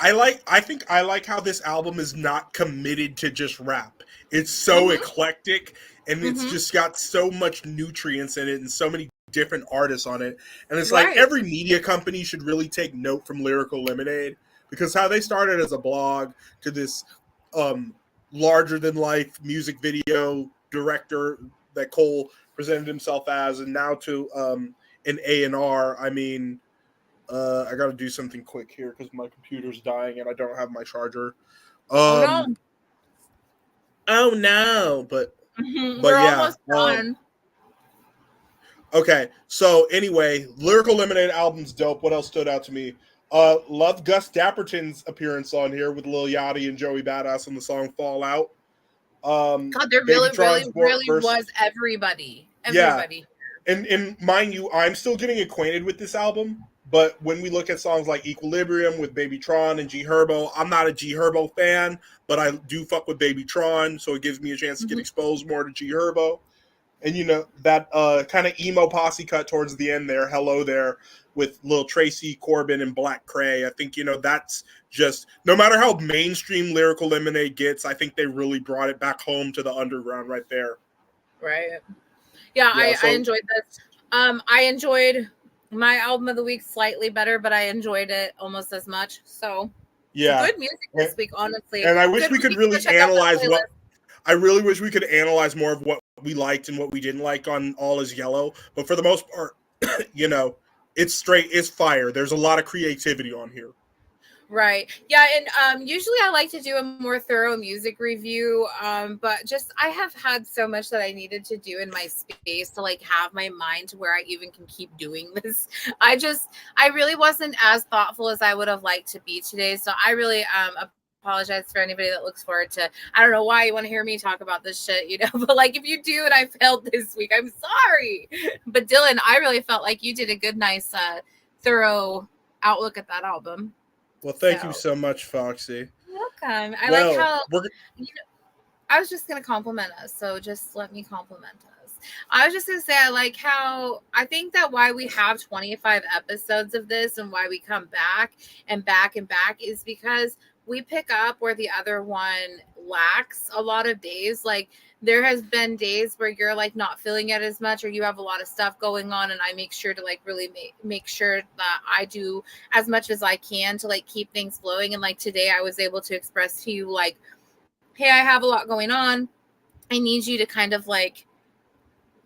I think I like how this album is not committed to just rap. It's so eclectic, and it's just got so much nutrients in it and so many different artists on it. And it's like every media company should really take note from Lyrical Lemonade, because how they started as a blog to this larger than life music video director that Cole presented himself as, and now to an A&R. I mean, I got to do something quick here because my computer's dying and I don't have my charger. Oh no! But we're yeah, almost done. Okay, so anyway, Lyrical Lemonade album's dope. What else stood out to me? Love Gus Dapperton's appearance on here with Lil Yachty and Joey Badass on the song "Fallout." God, there really was everybody. Yeah, and mind you, I'm still getting acquainted with this album. But when we look at songs like Equilibrium with Baby Tron and G Herbo, I'm not a G Herbo fan, but I do fuck with Baby Tron, so it gives me a chance to get exposed more to G Herbo. And you know, that kind of emo posse cut towards the end there, Hello There, with Lil Tracy, Corbin, and Black Cray. I think, you know, that's just, no matter how mainstream Lyrical Lemonade gets, I think they really brought it back home to the underground right there. Right. Yeah, I enjoyed this. I enjoyed my album of the week slightly better, but I enjoyed it almost as much. So yeah, good music this week, honestly. And I wish we could really analyze what. I really wish we could analyze more of what we liked and what we didn't like on All Is Yellow. But for the most part, you know, it's fire. There's a lot of creativity on here. Right. Yeah. And usually I like to do a more thorough music review. But just I have had so much that I needed to do in my space to like have my mind to where I even can keep doing this. I really wasn't as thoughtful as I would have liked to be today. So I really apologize for anybody that looks forward to, I don't know why you want to hear me talk about this shit, you know, but like if you do and I failed this week, I'm sorry. But Dylan, I really felt like you did a good, nice, thorough outlook at that album. Well, thank you so much, Foxy. You're welcome. I like how, you know, I was just going to compliment us. So just let me compliment us. I was just going to say, I like how, I think that why we have 25 episodes of this and why we come back and back and back is because we pick up where the other one lacks a lot of days. Like there has been days where you're like not feeling it as much, or you have a lot of stuff going on, and I make sure to like really make sure that I do as much as I can to like keep things flowing. And like today I was able to express to you like, hey, I have a lot going on. I need you to kind of like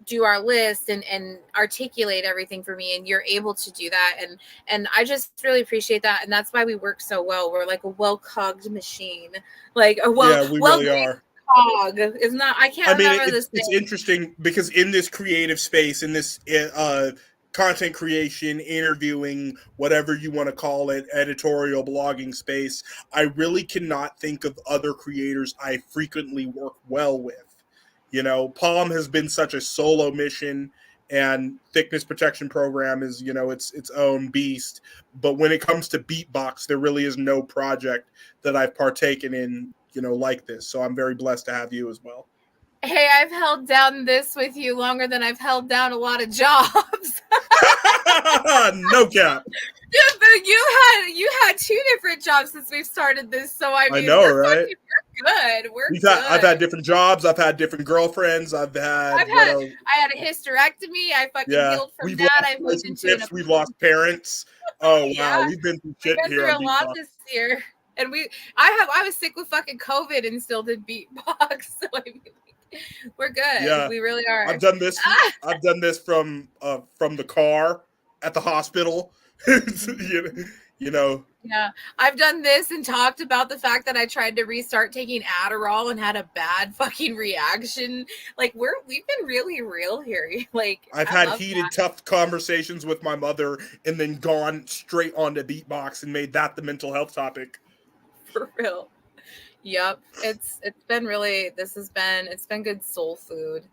do our list and articulate everything for me, and you're able to do that, and I just really appreciate that, and that's why we work so well. We're like a well-cogged machine, like a Yeah, we really are. cog. Isn't that, I can't remember this it's thing. interesting because in this creative space, in this content creation, interviewing, whatever you want to call it, editorial blogging space, I really cannot think of other creators I frequently work well with. You know, Palm has been such a solo mission, and thickness protection program is, you know, its own beast. But when it comes to Beatbox, there really is no project that I've partaken in, you know, like this. So I'm very blessed to have you as well. Hey, I've held down this with you longer than I've held down a lot of jobs. No cap. Yeah, but you had 2 different jobs since we've started this, so I mean, know, right? We're good. We're good. I've had different jobs. I've had different girlfriends. I had a hysterectomy. I fucking healed from that. I moved into we've lost parents. Oh yeah. wow, we've been through shit here. Through a lot this year, and I was sick with fucking COVID and still did beatbox. So I mean, we're good. Yeah, we really are. I've done this. I've done this from the car at the hospital. you know. Yeah, I've done this and talked about the fact that I tried to restart taking Adderall and had a bad fucking reaction. Like we've been really real here. Like I've had heated, tough conversations with my mother, and then gone straight onto beatbox and made that the mental health topic. For real. Yep, it's been really. It's been good soul food.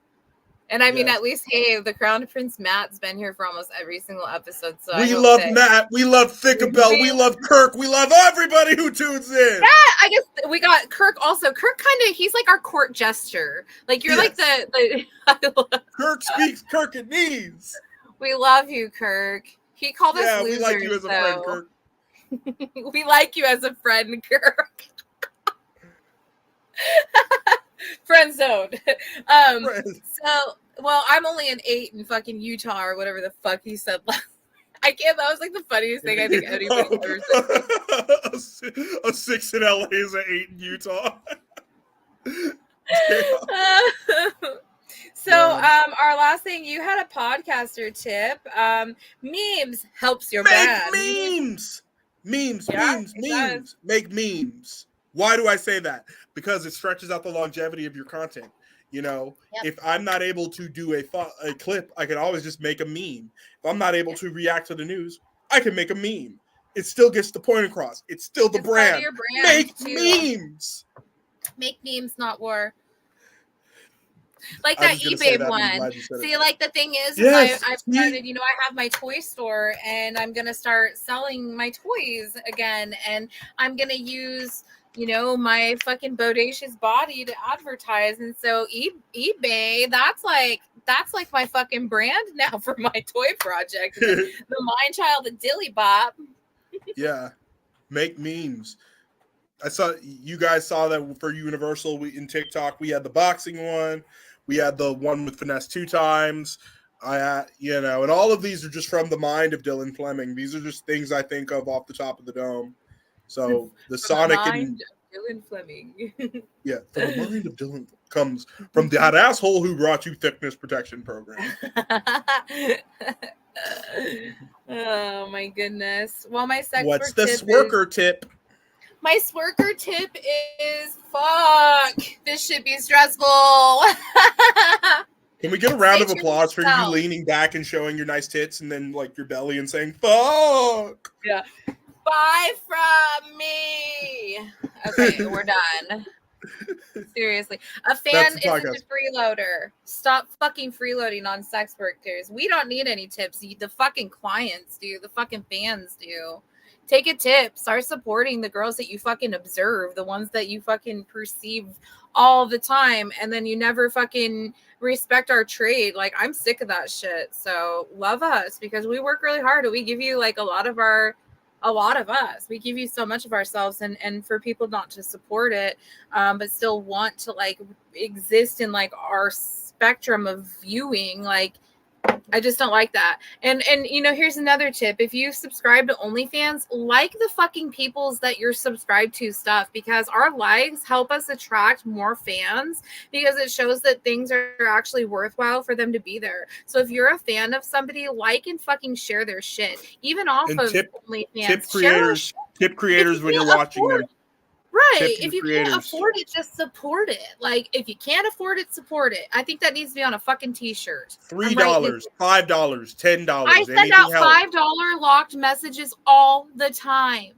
And I mean, at least, hey, the Crown Prince Matt's been here for almost every single episode. So we love Matt. We love Thickabell. We love Kirk. We love everybody who tunes in. Yeah, I guess we got Kirk also. Kirk he's like our court jester. Like you're like the Kirk speaks Kirkanese. We love you, Kirk. He called us losers. We like you as a friend, Kirk. We like you as a friend, Kirk. Friend zone. So, well, I'm only an 8 in fucking Utah or whatever the fuck he said. I can't. That was like the funniest thing I think anybody ever said. A 6 in LA is an 8 in Utah. So, our last thing, you had a podcaster tip. Memes helps your brand. Memes. Make memes. Why do I say that? Because it stretches out the longevity of your content. You know, if I'm not able to do a clip, I can always just make a meme. If I'm not able to react to the news, I can make a meme. It still gets the point across. It's still the brand. Make memes. Make memes, not war. Like that eBay one. See, like the thing is, I've started, you know, I have my toy store and I'm going to start selling my toys again. And I'm going to use, you know, my fucking bodacious body to advertise. And so eBay, that's like my fucking brand now for my toy project. The Mindchild and Dilly Bop. Yeah. Make memes. I saw you guys saw that for Universal in TikTok. We had the boxing one. We had the one with finesse 2 times. You know, and all of these are just from the mind of Dylan Fleming. These are just things I think of off the top of the dome. So the Sonic and Dylan Fleming. Yeah, from the mind of Dylan comes from that asshole who brought you thickness protection program. Oh my goodness. Well, my sex What's the swerker tip? My swerker tip is fuck. This should be stressful. Can we get a round of applause for you leaning back and showing your nice tits and then like your belly and saying fuck? Yeah. Buy from me. Okay, we're done. Seriously. A fan isn't a freeloader. Stop fucking freeloading on sex workers. We don't need any tips. The fucking clients do. The fucking fans do. Take a tip. Start supporting the girls that you fucking observe, the ones that you fucking perceive all the time, and then you never fucking respect our trade. Like, I'm sick of that shit. So love us because we work really hard and we give you like a lot of our a lot of us, we give you so much of ourselves, and for people not to support it, but still want to like exist in like our spectrum of viewing, like I just don't like that. And you know, here's another tip. If you subscribe to OnlyFans, like the fucking people's that you're subscribed to stuff, because our likes help us attract more fans, because it shows that things are actually worthwhile for them to be there. So if you're a fan of somebody, like and fucking share their shit. Even off And of tip OnlyFans, share our shit. tip If you creators when you're can't watching afford them. Right. Tip your If you can't creators. afford it, just support it. Like, if you can't afford it, support it. I think that needs to be on a fucking t-shirt. $3, $5, $10. I send Anything out helps. $5 locked messages all the time.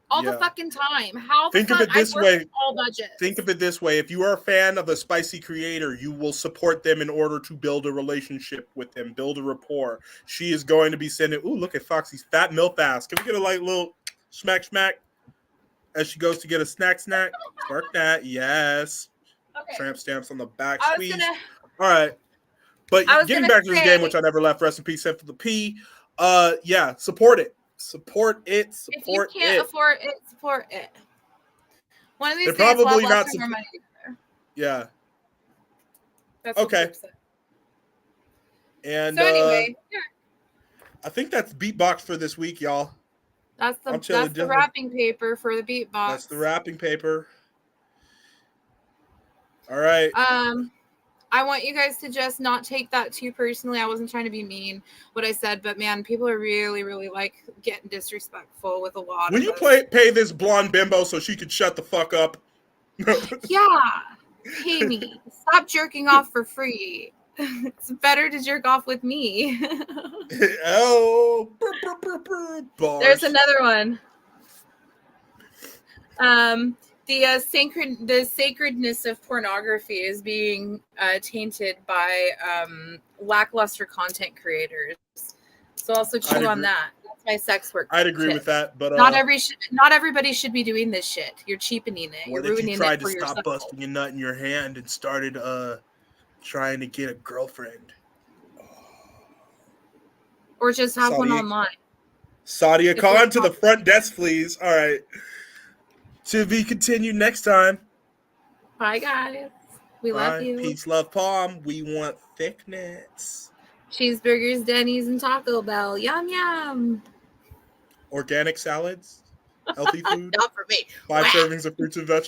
All the Yeah. fucking time. How the Think of fuck it this I work way. with all budgets. Think of it this way. If you are a fan of a spicy creator, you will support them in order to build a relationship with them, build a rapport. She is going to be sending, ooh, look at Foxy's fat milk ass. Can we get a like little smack as she goes to get a snack? Spark that. Yes. Okay. Tramp stamps on the back. I was Squeeze. gonna All right. But getting gonna back to this say- game, which I never left, rest in peace, except for the P. Yeah, support it. Support it. if you Support can't it. afford it, support it. One of these They're days we'll probably have lots not of more money together. Yeah. That's Okay. what said. And So anyway, yeah, I think that's beatbox for this week, y'all. that's I'm chilling, the Dylan. wrapping paper for the beatbox. That's the wrapping paper. All right. I want you guys to just not take that too personally. I wasn't trying to be mean what I said, but man, people are really, really like getting disrespectful with a lot When of you us. pay this blonde bimbo so she could shut the fuck up. Yeah, pay me. Stop jerking off for free. It's better to jerk off with me. Oh, bars. There's another one. The sacredness of pornography is being tainted by lackluster content creators. So also chew on that. That's my sex work. I'd agree with that, but not everybody should be doing this shit. You're cheapening it. What You're if ruining you tried it for to stop yourself. busting a nut in your hand and started trying to get a girlfriend? Or just have one online. Sadia Khan to the front desk, please. All right. To be continued next time. Bye, guys. We love you. Peace, love, palm. We want thickness. Cheeseburgers, Denny's, and Taco Bell. Yum, yum. Organic salads. Healthy food. Not for me. 5 servings of fruits and vegetables.